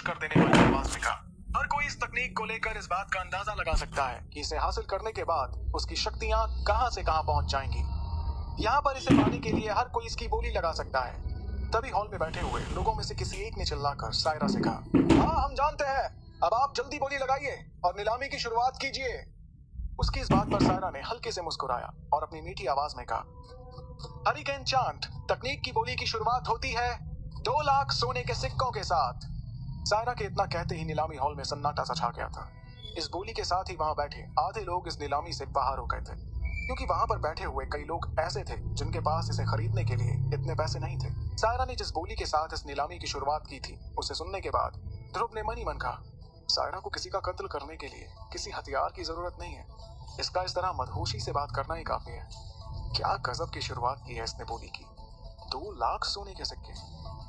कर देने वाली आवाज में कहा। हर कोई इस तकनीक को लेकर इस बात का अंदाजा लगा सकता है कि इसे हासिल करने के बाद उसकी शक्तियां कहां से कहां पहुंच जाएंगी। यहाँ पर इसे पाने के लिए हर कोई इसकी बोली लगा सकता है। तभी हॉल में बैठे हुए लोगों में से किसी एक ने चिल्लाकर सायरा से कहा, हाँ हम जानते हैं, अब आप जल्दी बोली लगाइए और नीलामी की शुरुआत कीजिए। उसकी इस बात पर सायरा ने हल्के से मुस्कुराया और अपनी मीठी आवाज में कहा, हरिकेन चांट तकनीक की बोली की शुरुआत होती है 2 लाख सोने के सिक्कों के साथ। सायरा के इतना कहते ही नीलामी हॉल में सन्नाटा सा छा गया था। इस बोली के साथ ही वहां बैठे आधे लोग इस नीलामी से बाहर हो गए थे, क्योंकि वहां पर बैठे हुए कई लोग ऐसे थे जिनके पास इसे खरीदने के लिए इतने पैसे नहीं थे। सायरा ने जिस बोली के साथ इस नीलामी की शुरुआत की थी, उसे सुनने के बाद ध्रुव ने मन ही मन कहा, सायरा को किसी का कत्ल करने के लिए किसी हथियार की जरूरत नहीं है, इसका इस तरह मदहोशी से बात करना ही काफी है। क्या गजब की शुरुआत की है इसने बोली की। 2 लाख सोने के सिक्के,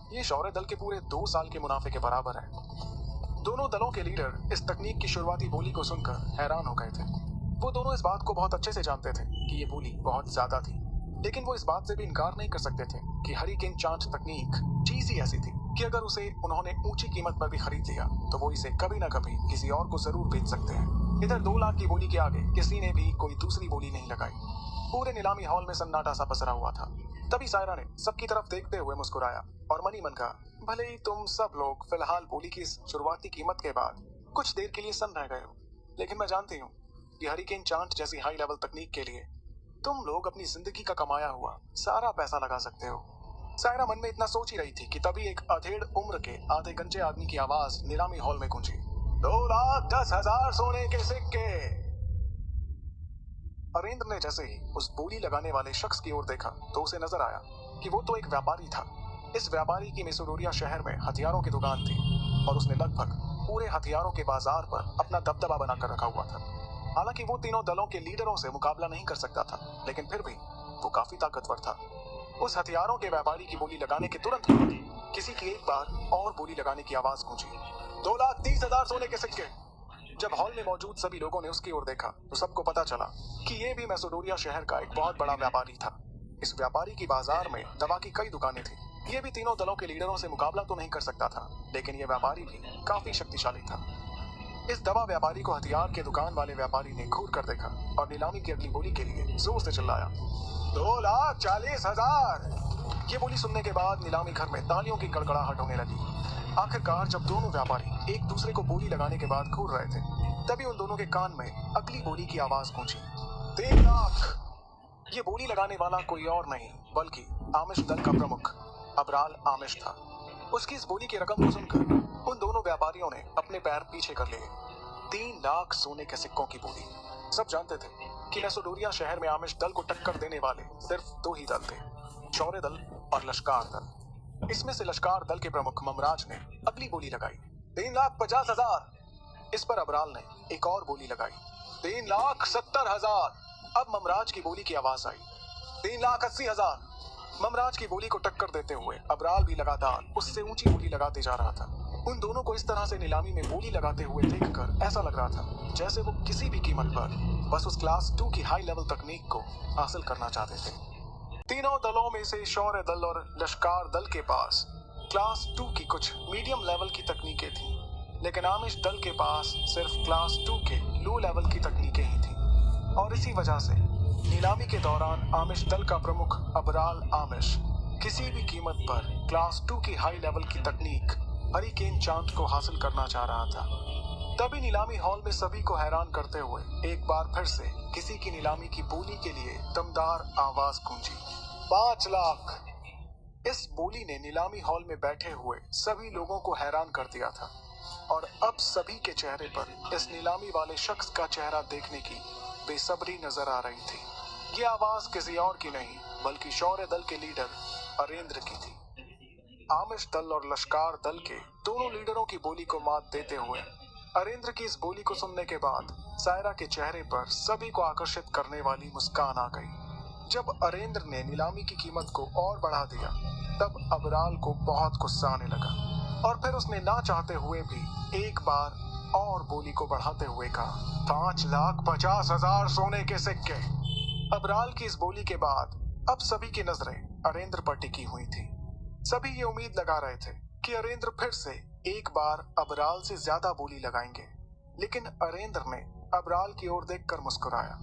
ये शौर्य दल के पूरे 2 साल के मुनाफे के बराबर है। दोनों दलों के लीडर इस तकनीक की शुरुआती बोली को सुनकर हैरान हो गए थे। वो दोनों इस बात को बहुत अच्छे से जानते थे कि ये बोली बहुत ज्यादा थी, लेकिन वो इस बात से भी इनकार नहीं कर सकते थे कि हरिकेन चांट तकनीक चीज ही ऐसी थी कि अगर उसे उन्होंने ऊंची कीमत पर भी खरीद लिया तो वो इसे कभी ना कभी किसी और को जरूर बेच सकते हैं। इधर 2 लाख की बोली के आगे किसी ने भी कोई दूसरी बोली नहीं लगाई। पूरे नीलामी हॉल में सन्नाटा सा पसरा हुआ था। तभी सायरा ने सबकी तरफ देखते हुए मुस्कुराया और मन ही मन कहा, भले ही तुम सब लोग फिलहाल बोली की इस शुरुआती कीमत के बाद कुछ देर के लिए सन्न रह गए हो, लेकिन मैं जानती हूँ कि हरिकेन चांट जैसी हाई लेवल तकनीक के लिए तुम लोग अपनी जिंदगी का कमाया हुआ सारा पैसा लगा सकते हो। सायरा मन में इतना सोच ही रही थी कि तभी एक अधेड़ उम्र के आधे गंजे आदमी की आवाज नीलामी हॉल में गूंजी, 2,10,000 सोने के सिक्के। अरेंद्र ने जैसे ही उस बोली लगाने वाले शख्स की ओर देखा तो उसे नजर आया कि वो तो एक व्यापारी था। इस व्यापारी की मिसोडोरिया शहर में हथियारों की दुकान थी और उसने लगभग पूरे हथियारों के बाजार पर अपना दबदबा बनाकर रखा हुआ था। हालांकि वो तीनों दलों के लीडरों से मुकाबला नहीं कर सकता था, लेकिन फिर भी वो काफी ताकतवर था। उस हथियारों के व्यापारी की बोली लगाने के तुरंत बाद किसी की एक बार और बोली लगाने की आवाज गूंजी, 2,30,000 सोने के सिक्के। जब हॉल में मौजूद सभी लोगों ने उसकी ओर देखा तो सबको पता चला कि ये भी मैसेडोरिया शहर का एक बहुत बड़ा व्यापारी था। इस व्यापारी की बाजार में दवा की कई दुकानें थी। ये भी तीनों दलों के लीडरों से मुकाबला तो नहीं कर सकता था, लेकिन ये व्यापारी भी काफी शक्तिशाली था। इस दवा व्यापारी को हथियार के दुकान वाले व्यापारी ने घूर कर देखा और नीलामी की अगली बोली के लिए जोर से चिल्लाया, 2,40,000। ये बोली सुनने के बाद नीलामी घर में तालियों की गड़गड़ाहट होने लगी। आखिरकार जब दोनों व्यापारी एक दूसरे को बोली लगाने के बाद घूर रहे थे, तभी उन दोनों के कान में अगली बोली की आवाज गूंजी, 3 लाख। ये बोली लगाने वाला कोई और नहीं बल्कि आमिश दल का प्रमुख अबराल आमिश था। उसकी इस बोली की रकम को सुनकर उन दोनों व्यापारियों ने अपने पैर पीछे कर लिए। 3 लाख सोने के सिक्कों की बोली। सब जानते थे कि मैसेडोरिया शहर में आमिश दल को टक्कर देने वाले सिर्फ 2 ही दल थे, शौर्य दल और लश्कार दल। इसमें से लश्कार दल के प्रमुख ममराज ने अगली बोली लगाई, 3,50,000। इस पर अबराल ने एक और बोली लगाई, 3,70,000। अब ममराज की बोली की आवाज आई, 3,80,000। ममराज की बोली को टक्कर देते हुए अबराल भी लगातार उससे ऊंची बोली लगाते जा रहा था। उन दोनों को इस तरह से नीलामी में बोली लगाते हुए देखकर ऐसा लग रहा था जैसे वो किसी भी कीमत पर बस उस क्लास 2 की हाई लेवल तकनीक को हासिल करना चाहते थे। तीनों दलों में से शौर्य दल और लश्कार दल के पास क्लास 2 की कुछ मीडियम लेवल की तकनीकें थी, लेकिन आमिश दल के पास सिर्फ क्लास 2 के लो लेवल की तकनीकें ही थी। और इसी वजह से नीलामी के दौरान आमिश दल का प्रमुख अबराल आमिश किसी भी कीमत पर क्लास 2 की हाई लेवल की तकनीक हरिकेन चांट को हासिल करना चाह रहा था। तभी नीलामी हॉल में सभी को हैरान करते हुए एक बार फिर से किसी की नीलामी की बोली के लिए दमदार आवाज गूंजी, 5 लाख। इस बोली ने नीलामी हॉल में बैठे हुए सभी लोगों को हैरान कर दिया था और अब सभी के चेहरे पर इस नीलामी वाले शख्स का चेहरा देखने की बेसब्री नजर आ रही थी। ये आवाज किसी और की नहीं बल्कि शौर्य दल के लीडर अरेंद्र की थी। आमिश दल और लश्कार दल के दोनों लीडरों की बोली को मात देते हुए अरेंद्र की इस बोली को सुनने के बाद सायरा के चेहरे पर सभी को आकर्षित करने वाली मुस्कान आ गई। जब अरेंद्र ने नीलामी की कीमत को और बढ़ा दिया तब अबराल को बहुत गुस्सा आने लगा और फिर उसने ना चाहते हुए भी एक बार और बोली को बढ़ाते हुए कहा, 5,50,000 सोने के सिक्के। अबराल की इस बोली के बाद अब सभी की नजरें अरेंद्र पर टिकी हुई थी। सभी ये उम्मीद लगा रहे थे कि अरेंद्र फिर से एक बार अबराल से ज्यादा बोली लगाएंगे, लेकिन अरेंद्र ने अबराल की ओर देखकर मुस्कुराया।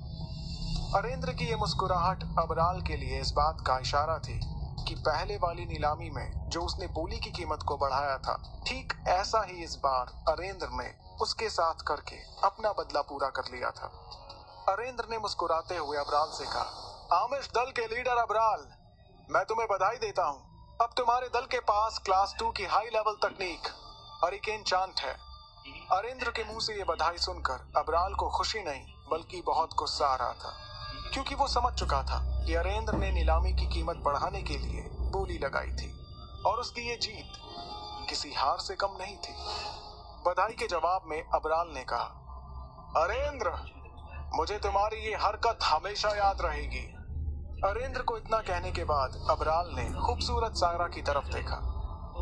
अरेंद्र की यह मुस्कुराहट अबराल के लिए इस बात का इशारा थी कि पहले वाली नीलामी में जो उसने बोली की कीमत को बढ़ाया था, ठीक ऐसा ही इस बार अरेंद्र ने उसके साथ करके अपना बदला पूरा कर लिया था। अरेंद्र ने मुस्कुराते हुए अबराल से कहा, आमिश दल के लीडर अबराल, मैं तुम्हें बधाई देता हूँ। अब तुम्हारे दल के पास क्लास 2 की हाई लेवल तकनीक हरिकेन चांट है। अरेंद्र के मुंह से ये बधाई सुनकर अबराल को खुशी नहीं बल्कि बहुत गुस्सा आ रहा था, क्योंकि वो समझ चुका था कि अरेंद्र ने नीलामी की कीमत बढ़ाने के लिए बोली लगाई थी और उसकी ये जीत किसी हार से कम नहीं थी। बधाई के जवाब में अबराल ने कहा, अरेंद्र, मुझे तुम्हारी ये हरकत हमेशा याद रहेगी। अरेंद्र को इतना कहने के बाद अबराल ने खूबसूरत सायरा की तरफ देखा।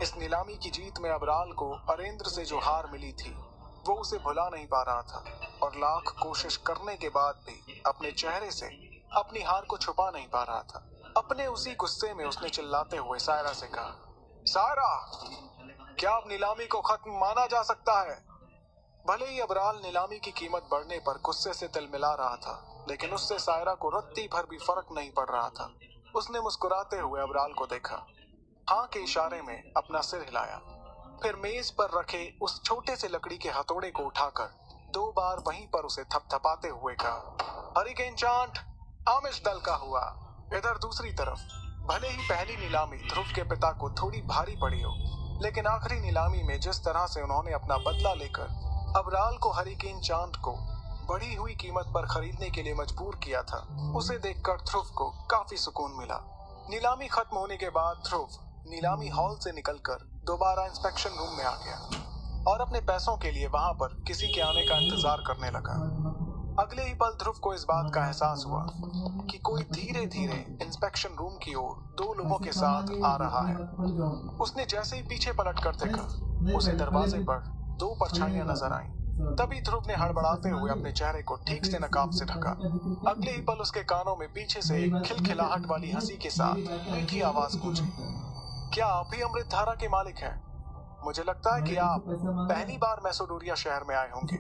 इस नीलामी की जीत में अबराल को अरेंद्र से जो हार मिली थी वो उसे भुला नहीं पा रहा था, और लाख कोशिश करने के बाद भी अपने चेहरे से अपनी हार को छुपा नहीं पा रहा था। अपने उसी गुस्से में उसने चिल्लाते हुए सायरा से कहा, सायरा, क्या अब नीलामी को खत्म माना जा सकता है? भले ही अबराल नीलामी की कीमत बढ़ने पर गुस्से से तिलमिला रहा था, लेकिन उससे सायरा को रत्ती भर भी फर्क नहीं पड़ रहा था। उसने मुस्कुराते हुए अबराल को देखा, हाँ के इशारे में अपना सिर हिलाया, फिर मेज पर रखे उस छोटे से लकड़ी के हथौड़े को उठाकर 2 बार वहीं पर उसे थपथपाते हुए कहा, हरिकेन चांट आमिश दल का हुआ। इधर दूसरी तरफ भले ही पहली नीलामी ध्रुव के पिता को थोड़ी भारी पड़ी हो, लेकिन आखिरी नीलामी में जिस तरह से उन्होंने अपना बदला लेकर अबराल को हरिकेन चांट को बढ़ी हुई कीमत पर खरीदने के लिए मजबूर किया था, उसे देखकर ध्रुव को काफी सुकून मिला। नीलामी खत्म होने के बाद ध्रुव नीलामी हॉल से निकलकर दोबारा इंस्पेक्शन रूम में आ गया और अपने पैसों के लिए वहां पर किसी के आने का इंतजार करने लगा। अगले ही पल ध्रुव को इस बात का एहसास हुआ कि कोई धीरे धीरे इंस्पेक्शन रूम की ओर 2 लोगों के साथ आ रहा है। उसने जैसे ही पीछे पलट कर देखा, उसे दरवाजे पर 2 परछाइयां नजर आईं। तभी ध्रुव ने हड़बड़ाते हुए अपने चेहरे को ठीक से नकाब से ढका। अगले ही पल उसके कानों में पीछे से एक खिलखिलाहट वाली हंसी के साथ मीठी आवाज गूंजी, क्या आप ही अमृतधारा के मालिक हैं? मुझे लगता है कि आप पहली बार मैसेडोरिया शहर में आए होंगे।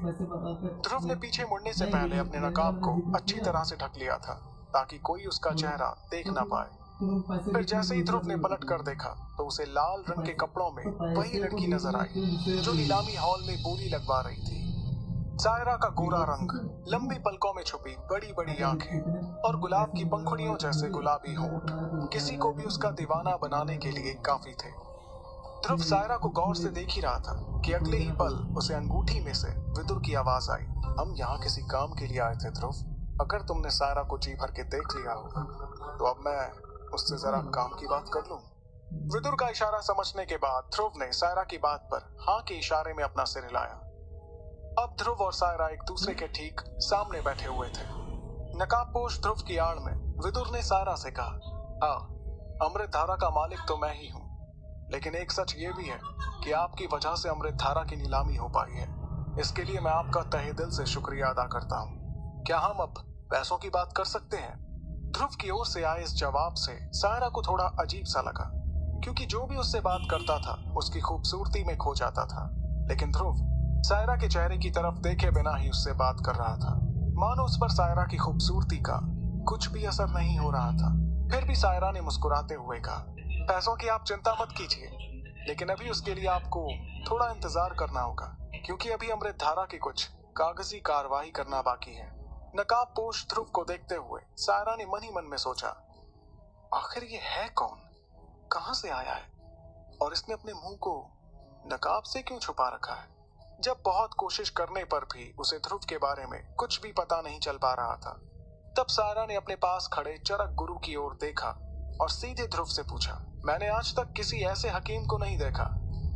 ध्रुव ने पीछे मुड़ने से पहले अपने नकाब को अच्छी तरह से ढक लिया था ताकि कोई उसका चेहरा देख ना पाए। फिर जैसे ही ध्रुव ने पलट कर देखा तो उसे लाल रंग के कपड़ों में वही लड़की नजर आई जो नीलामी हॉल में बोली लगवा रही थी। सायरा का गोरा रंग, लंबी पलकों में छुपी बड़ी बड़ी आंखें और गुलाब की पंखुड़ियों जैसे गुलाबी होंठ किसी को भी उसका दीवाना बनाने के लिए काफी थे। ध्रुव सायरा को गौर से देख ही रहा था कि अगले ही पल उसे अंगूठी में से विदुर की आवाज आई, हम यहाँ किसी काम के लिए आए थे ध्रुव। अगर तुमने सायरा को जी भर के देख लिया हो तो अब मैं उससे जरा काम की बात कर लूं। विदुर का इशारा समझने के बाद ध्रुव ने सायरा की बात पर हाँ के इशारे में अपना सिर हिलाया। अब ध्रुव और सायरा एक दूसरे के ठीक सामने बैठे हुए थे। नकाबपोश ध्रुव की आड़ में विदुर ने सायरा से कहा, हाँ, अमृतधारा का मालिक तो मैं ही हूँ, लेकिन एक सच ये भी है कि आपकी वजह से अमृतधारा की नीलामी हो पाई है। इसके लिए मैं आपका तहे दिल से शुक्रिया अदा करता हूँ। क्या हम अब पैसों की बात कर सकते हैं? ध्रुव की ओर से आए इस जवाब से सायरा को थोड़ा अजीब सा लगा, क्योंकि जो भी उससे बात करता था उसकी खूबसूरती में खो जाता था, लेकिन ध्रुव सायरा के चेहरे की तरफ देखे बिना ही उससे बात कर रहा था, मानो उस पर सायरा की खूबसूरती का कुछ भी असर नहीं हो रहा था। फिर भी सायरा ने मुस्कुराते हुए कहा, पैसों की आप चिंता मत कीजिए, लेकिन अभी उसके लिए आपको थोड़ा इंतजार करना होगा, क्योंकि अभी अमृतधारा की कुछ कागजी कार्रवाई करना बाकी है। नकाबपोश ध्रुव को देखते हुए सायरा ने मन ही मन में सोचा, आखिर ये है कौन, कहां से आया है और इसने अपने मुंह को नकाब से क्यों छुपा रखा है? जब बहुत कोशिश करने पर भी उसे ध्रुव के बारे में कुछ भी पता नहीं चल पा रहा था, तब सायरा ने अपने पास खड़े चरक गुरु की ओर देखा और सीधे ध्रुव से पूछा, मैंने आज तक किसी ऐसे हकीम को नहीं देखा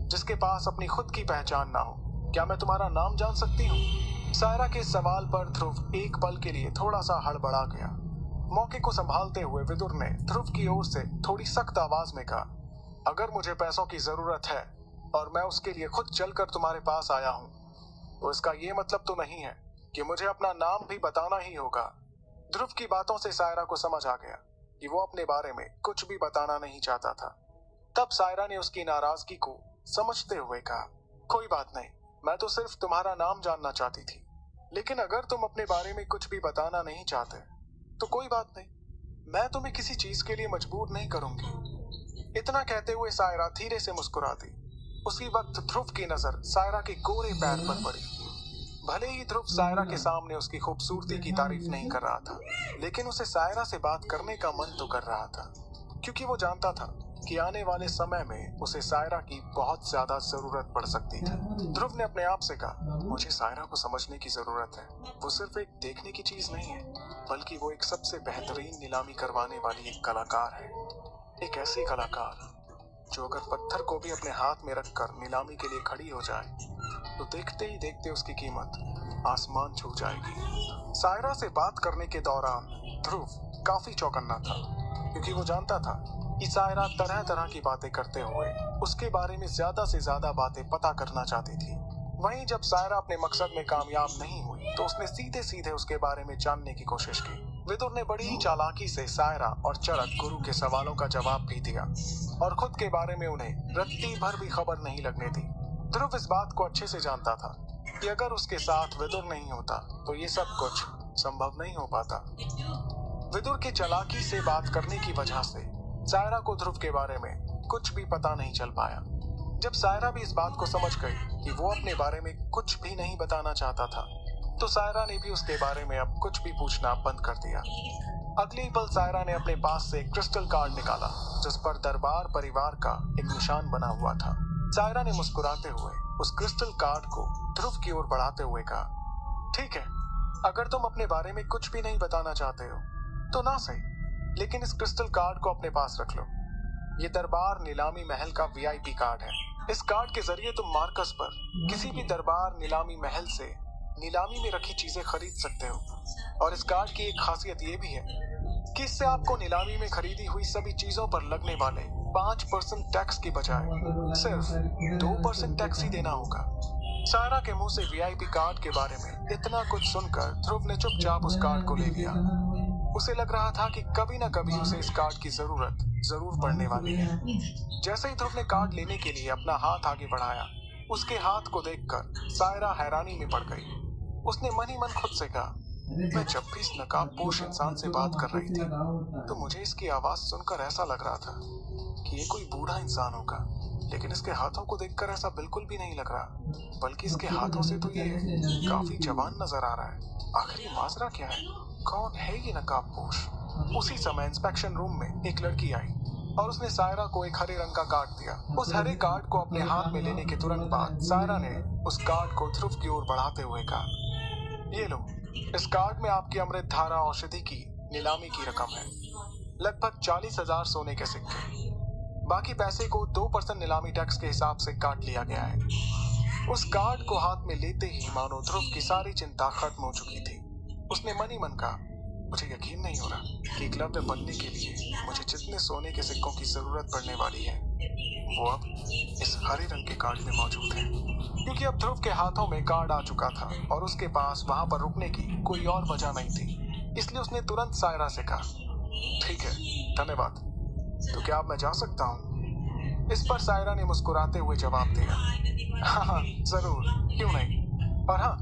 जिसके पास अपनी खुद की पहचान ना हो, क्या मैं तुम्हारा नाम जान सकती हूँ? सायरा के सवाल पर ध्रुव एक पल के लिए थोड़ा सा हड़बड़ा गया। मौके को संभालते हुए विदुर ने ध्रुव की ओर से थोड़ी सख्त आवाज में कहा, अगर मुझे पैसों की जरूरत है और मैं उसके लिए खुद चलकर तुम्हारे पास आया हूँ, तो इसका ये मतलब तो नहीं है कि मुझे अपना नाम भी बताना ही होगा। ध्रुव की बातों से सायरा को समझ आ गया कि वो अपने बारे में कुछ भी बताना नहीं चाहता था। तब सायरा ने उसकी नाराजगी को समझते हुए कहा, कोई बात नहीं, मैं तो सिर्फ तुम्हारा नाम जानना चाहती थी। लेकिन अगर तुम अपने बारे में कुछ भी बताना नहीं चाहते तो कोई बात नहीं, मैं तुम्हें किसी चीज के लिए मजबूर नहीं करूंगी। इतना कहते हुए सायरा धीरे से मुस्कुरा दी। उसी वक्त ध्रुव की नजर सायरा के गोरे पैर पर पड़ी। भले ही ध्रुव सायरा के सामने उसकी खूबसूरती की तारीफ नहीं कर रहा था, लेकिन उसे सायरा से बात करने का मन तो कर रहा था, क्योंकि वो जानता था कि आने वाले समय में उसे सायरा की बहुत ज्यादा जरूरत पड़ सकती थी। ध्रुव ने अपने आप से कहा, मुझे सायरा को समझने की जरूरत है। वो सिर्फ एक देखने की चीज नहीं है, बल्कि वो एक सबसे बेहतरीन नीलामी करवाने वाली एक कलाकार है। एक ऐसी कलाकार जो अगर पत्थर को भी अपने हाथ में रखकर नीलामी के लिए खड़ी हो जाए तो देखते ही देखते उसकी कीमत आसमान छू जाएगी। सायरा से बात करने के दौरान ध्रुव काफी चौकन्ना था, क्योंकि वो जानता था कि सायरा तरह तरह की बातें करते हुए उसके बारे में ज्यादा से ज्यादा बातें पता करना चाहती थी। वहीं जब सायरा अपने मकसद में कामयाब नहीं हुई तो उसने सीधे सीधे उसके बारे में जानने की कोशिश की। विदुर ने बड़ी ही चालाकी से सायरा और चरक गुरु के सवालों का जवाब भी दिया और खुद के बारे में उन्हें रत्ती भर भी खबर नहीं लगने दी। ध्रुव इस बात को अच्छे से जानता था कि अगर उसके साथ विदुर नहीं होता तो ये सब कुछ संभव नहीं हो पाता। विदुर की चालाकी से बात करने की वजह से सायरा को ध्रुव के बारे में कुछ भी पता नहीं चल पाया। जब सायरा भी इस बात को समझ गई कि वो अपने बारे में कुछ भी नहीं बताना चाहता था, तो सायरा ने भी उसके बारे में अब कुछ भी पूछना बंद कर दिया। अगले पल सायरा ने अपने पास से एक क्रिस्टल कार्ड निकाला, जिस पर दरबार परिवार का एक निशान बना हुआ था। सायरा ने मुस्कुराते हुए उस क्रिस्टल कार्ड को ध्रुव की ओर बढ़ाते हुए कहा, ठीक है, अगर तुम अपने बारे में कुछ भी नहीं बताना चाहते हो तो ना सही, लेकिन इस क्रिस्टल कार्ड को अपने पास रख लो। ये दरबार नीलामी महल का वीआईपी कार्ड है। इस कार्ड के जरिए तुम मार्कस पर किसी भी दरबार नीलामी महल से नीलामी में रखी चीजें खरीद सकते हो। और इस कार्ड की एक खासियत ये भी है कि इससे आपको नीलामी में खरीदी हुई सभी चीजों पर लगने वाले 5% टैक्स की बजाय सिर्फ 2% टैक्स ही देना होगा। सायरा के मुंह से वीआईपी कार्ड के बारे में इतना कुछ सुनकर ध्रुव ने चुपचाप उस कार्ड को ले लिया। उसे लग रहा था कि कभी न कभी उसे इस कार्ड की जरूरत जरूर पड़ने वाली है। जैसे ही ध्रुव ने कार्ड लेने के लिए अपना हाथ आगे बढ़ाया, उसके हाथ को देखकर सायरा हैरानी में पड़ गई। उसने मन ही मन खुद से कहा, मैं जब भी इस नकाबपोश इंसान से बात कर रही थी तो मुझे इसकी आवाज सुनकर ऐसा लग रहा था कि ये कोई बूढ़ा इंसान होगा, लेकिन इसके हाथों को देखकर ऐसा बिल्कुल भी नहीं लग रहा, बल्कि इसके हाथों से तो ये काफी जवान नजर आ रहा है। आखिर ये माजरा क्या है? कौन है ये नकाबपोश? उसी समय इंस्पेक्शन रूम में एक लड़की आई और उसने सायरा को एक हरे रंग का कार्ड दिया। उस हरे कार्ड को अपने हाथ में लेने के तुरंत बाद सायरा ने उस कार्ड को ध्रुव की ओर बढ़ाते हुए कहा, ये लो, इस कार्ड में आपकी अमृत धारा औषधि की नीलामी की रकम है, लगभग 40,000 सोने के सिक्के। बाकी पैसे को 2% नीलामी टैक्स के हिसाब से काट लिया गया है। उस कार्ड को हाथ में लेते ही मानो ध्रुव की सारी चिंता खत्म हो चुकी थी। उसने मन ही मन कहा, मुझे यकीन नहीं हो रहा कि एकलव्य बनने के लिए मुझे जितने सोने के सिक्कों की जरूरत पड़ने वाली है वो अब इस हरे रंग के कार्ड में मौजूद है। क्योंकि अब ध्रुव के हाथों में कार्ड आ चुका था और उसके पास वहां पर रुकने की कोई और वजह नहीं थी, इसलिए उसने तुरंत सायरा से कहा, ठीक है, धन्यवाद, तो क्या अब मैं जा सकता हूँ? इस पर सायरा ने मुस्कुराते हुए जवाब दिया, हाँ जरूर, क्यों नहीं। और हाँ,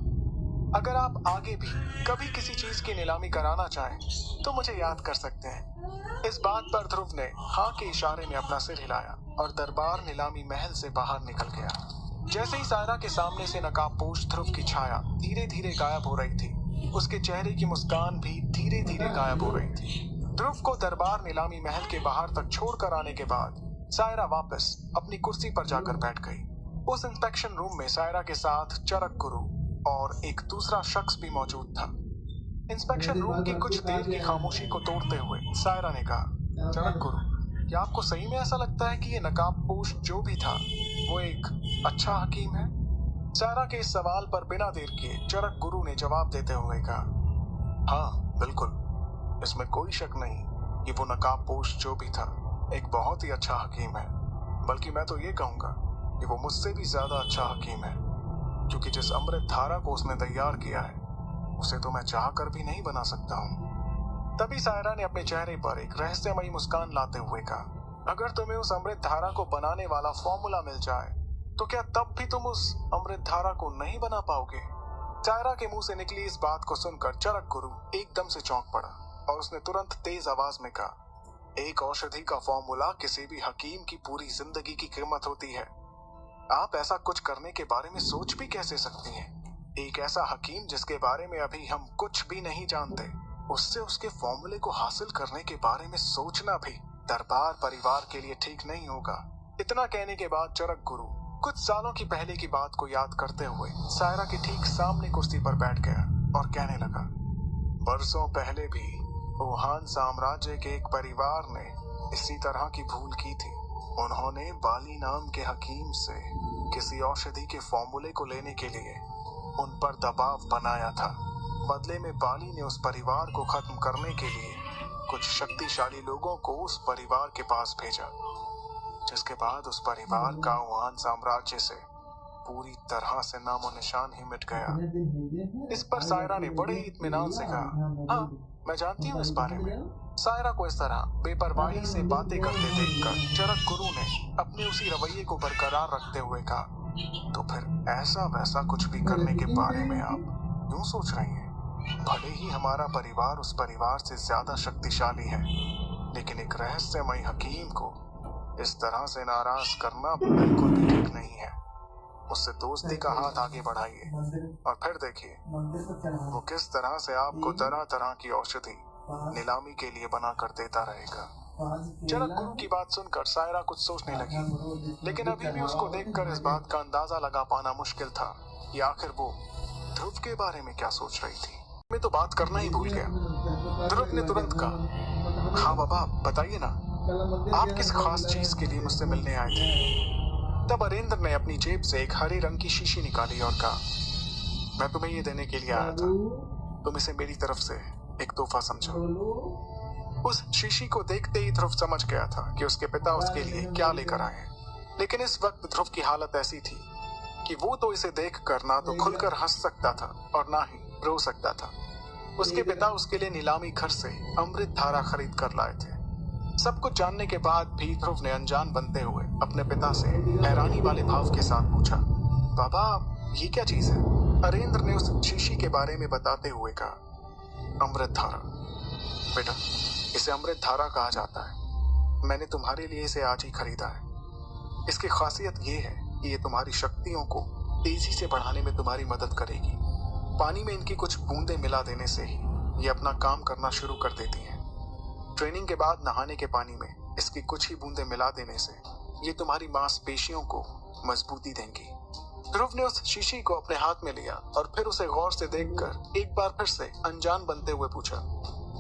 अगर आप आगे भी कभी किसी चीज की नीलामी कराना चाहें तो मुझे याद कर सकते हैं। इस बात पर ध्रुव ने हाँ के इशारे में अपना सिर हिलाया और दरबार नीलामी महल से बाहर निकल गया। जैसे ही सायरा के सामने से नकाबपोश ध्रुव की छाया धीरे धीरे गायब हो रही थी, उसके चेहरे की मुस्कान भी धीरे धीरे गायब हो रही थी। ध्रुव को दरबार नीलामी महल के बाहर तक छोड़कर आने के बाद सायरा वापस अपनी कुर्सी पर जाकर बैठ गई। उस इंस्पेक्शन रूम में सायरा के साथ चरक गुरु और एक दूसरा शख्स भी मौजूद था। इंस्पेक्शन रूम की कुछ देर की खामोशी को तोड़ते हुए सायरा ने कहा, चरक गुरु, क्या आपको सही में ऐसा लगता है कि ये नकाबपोश जो भी था वो एक अच्छा हकीम है? सायरा के इस सवाल पर बिना देर किए चरक गुरु ने जवाब देते हुए कहा, हाँ बिल्कुल, इसमें कोई शक नहीं कि वो नकाबपोश जो भी था एक बहुत ही अच्छा हकीम है। बल्कि मैं तो ये कहूंगा कि वो मुझसे भी ज्यादा अच्छा हकीम है, क्योंकि जिस अमृत धारा को उसने तैयार किया है उसे तो मैं चाह कर भी नहीं बना सकता हूँ। तभी सायरा ने अपने चेहरे पर एक रहस्यमयी मुस्कान लाते हुए कहा, अगर तुम्हें उस अमृत धारा को बनाने वाला फॉर्मूला मिल जाए तो क्या तब भी तुम उस अमृत धारा को नहीं बना पाओगे? सायरा के मुंह से निकली इस बात को सुनकर चरक गुरु एकदम से चौंक पड़ा और उसने तुरंत तेज आवाज में कहा, एक औषधि का फॉर्मूला किसी भी हकीम की पूरी जिंदगी की कीमत होती है। आप ऐसा कुछ करने के बारे में सोच भी कैसे सकती हैं? एक ऐसा हकीम जिसके बारे में अभी हम कुछ भी नहीं जानते, उससे उसके फॉर्मूले को हासिल करने के बारे में सोचना भी दरबार परिवार के लिए ठीक नहीं होगा। इतना कहने के बाद चरक गुरु कुछ सालों की पहले की बात को याद करते हुए सायरा के ठीक सामने कुर्सी पर बैठ गया और कहने लगा, बरसों पहले भी वुहान साम्राज्य के एक परिवार ने इसी तरह की भूल की थी। उन्होंने बाली नाम के हकीम से किसी औषधि के फॉर्मूले को लेने के लिए उन पर दबाव बनाया था। बदले में बाली ने उस परिवार को खत्म करने के लिए कुछ शक्तिशाली लोगों को उस परिवार के पास भेजा, जिसके बाद उस परिवार का वुहान साम्राज्य से पूरी तरह से नामो निशान ही मिट गया। इस पर सायरा ने बड़े इत्मीनान से कहा, हाँ मैं जानती हूँ इस बारे में। सायरा को इस तरह बेपरवाही से बातें करते देखकर चरक गुरु ने अपने उसी रवैये को बरकरार रखते हुए कहा, तो फिर ऐसा वैसा कुछ भी करने के बारे में आप क्यों सोच रही हैं? भले ही हमारा परिवार उस परिवार से ज्यादा शक्तिशाली है, लेकिन एक रहस्यमय हकीम को इस तरह से नाराज करना बिल्कुल भी ठीक नहीं है। उससे दोस्ती का हाथ आगे बढ़ाइए और फिर देखिए वो किस तरह से आपको तरह तरह की औषधि नीलामी के लिए बना कर देता रहेगा। चरक गुरु की बात सुनकर सायरा कुछ सोचने लगी, लेकिन अभी भी उसको देखकर इस बात का अंदाजा लगा पाना मुश्किल था कि आखिर वो ध्रुव के बारे में क्या सोच रही थी। मैं तो बात करना ही भूल गया। ध्रुव ने तुरंत कहा, हाँ बाबा बताइए ना, आप किस खास चीज के लिए मुझसे मिलने आए थे? तब अरेंद्र ने अपनी जेब से एक हरे रंग की शीशी निकाली और कहा, मैं तुम्हें ये देने के लिए आया था, तुम इसे मेरी तरफ से एक तोहफा समझो। उस शीशी को देखते ही ध्रुव समझ गया था कि उसके पिता उसके लिए क्या लेकर आए हैं, लेकिन इस वक्त ध्रुव की हालत ऐसी थी कि वो तो इसे देखकर ना तो खुलकर हंस सकता था और ना ही रो सकता था। उसके पिता उसके लिए नीलामी घर से अमृत धारा खरीद कर लाए थे। सब कुछ जानने के बाद भी ध्रुव ने अनजान बनते हुए अपने पिता से हैरानी वाले भाव के साथ पूछा, बाबा ये क्या चीज है? अरेंद्र ने उस शीशी के बारे में बताते हुए कहा, अमृत धारा बेटा, इसे अमृत धारा कहा जाता है। मैंने तुम्हारे लिए इसे आज ही खरीदा है। इसकी खासियत ये है कि ये तुम्हारी शक्तियों को तेजी से बढ़ाने में तुम्हारी मदद करेगी। पानी में इनकी कुछ बूंदें मिला देने से ही ये अपना काम करना शुरू कर देती हैं। ट्रेनिंग के बाद नहाने के पानी में इसकी कुछ ही बूंदें मिला देने से ये तुम्हारी मांसपेशियों को मजबूती देंगी। ध्रुव ने उस शीशी को अपने हाथ में लिया और फिर उसे गौर से देखकर एक बार फिर से अनजान बनते हुए पूछा,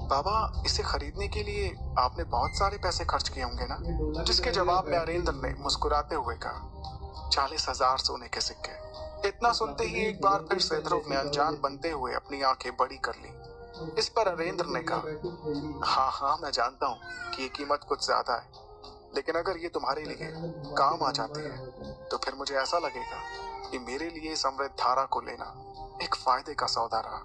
बाबा इसे खरीदने के लिए आपने बहुत सारे पैसे खर्च किए होंगे ना? जिसके जवाब में अरेंद्र ने मुस्कुराते हुए कहा, 40,000 सोने के सिक्के। इतना सुनते ही एक बार फिर से ध्रुव ने अनजान बनते हुए अपनी आंखें बड़ी कर ली। इस पर अरेंद्र ने कहा, हाँ मैं जानता हूँ कि ये कीमत कुछ ज्यादा है, लेकिन अगर ये तुम्हारे लिए काम आ जाती है तो फिर मुझे ऐसा लगेगा कि मेरे लिए इस अमृत धारा को लेना एक फायदे का सौदा रहा।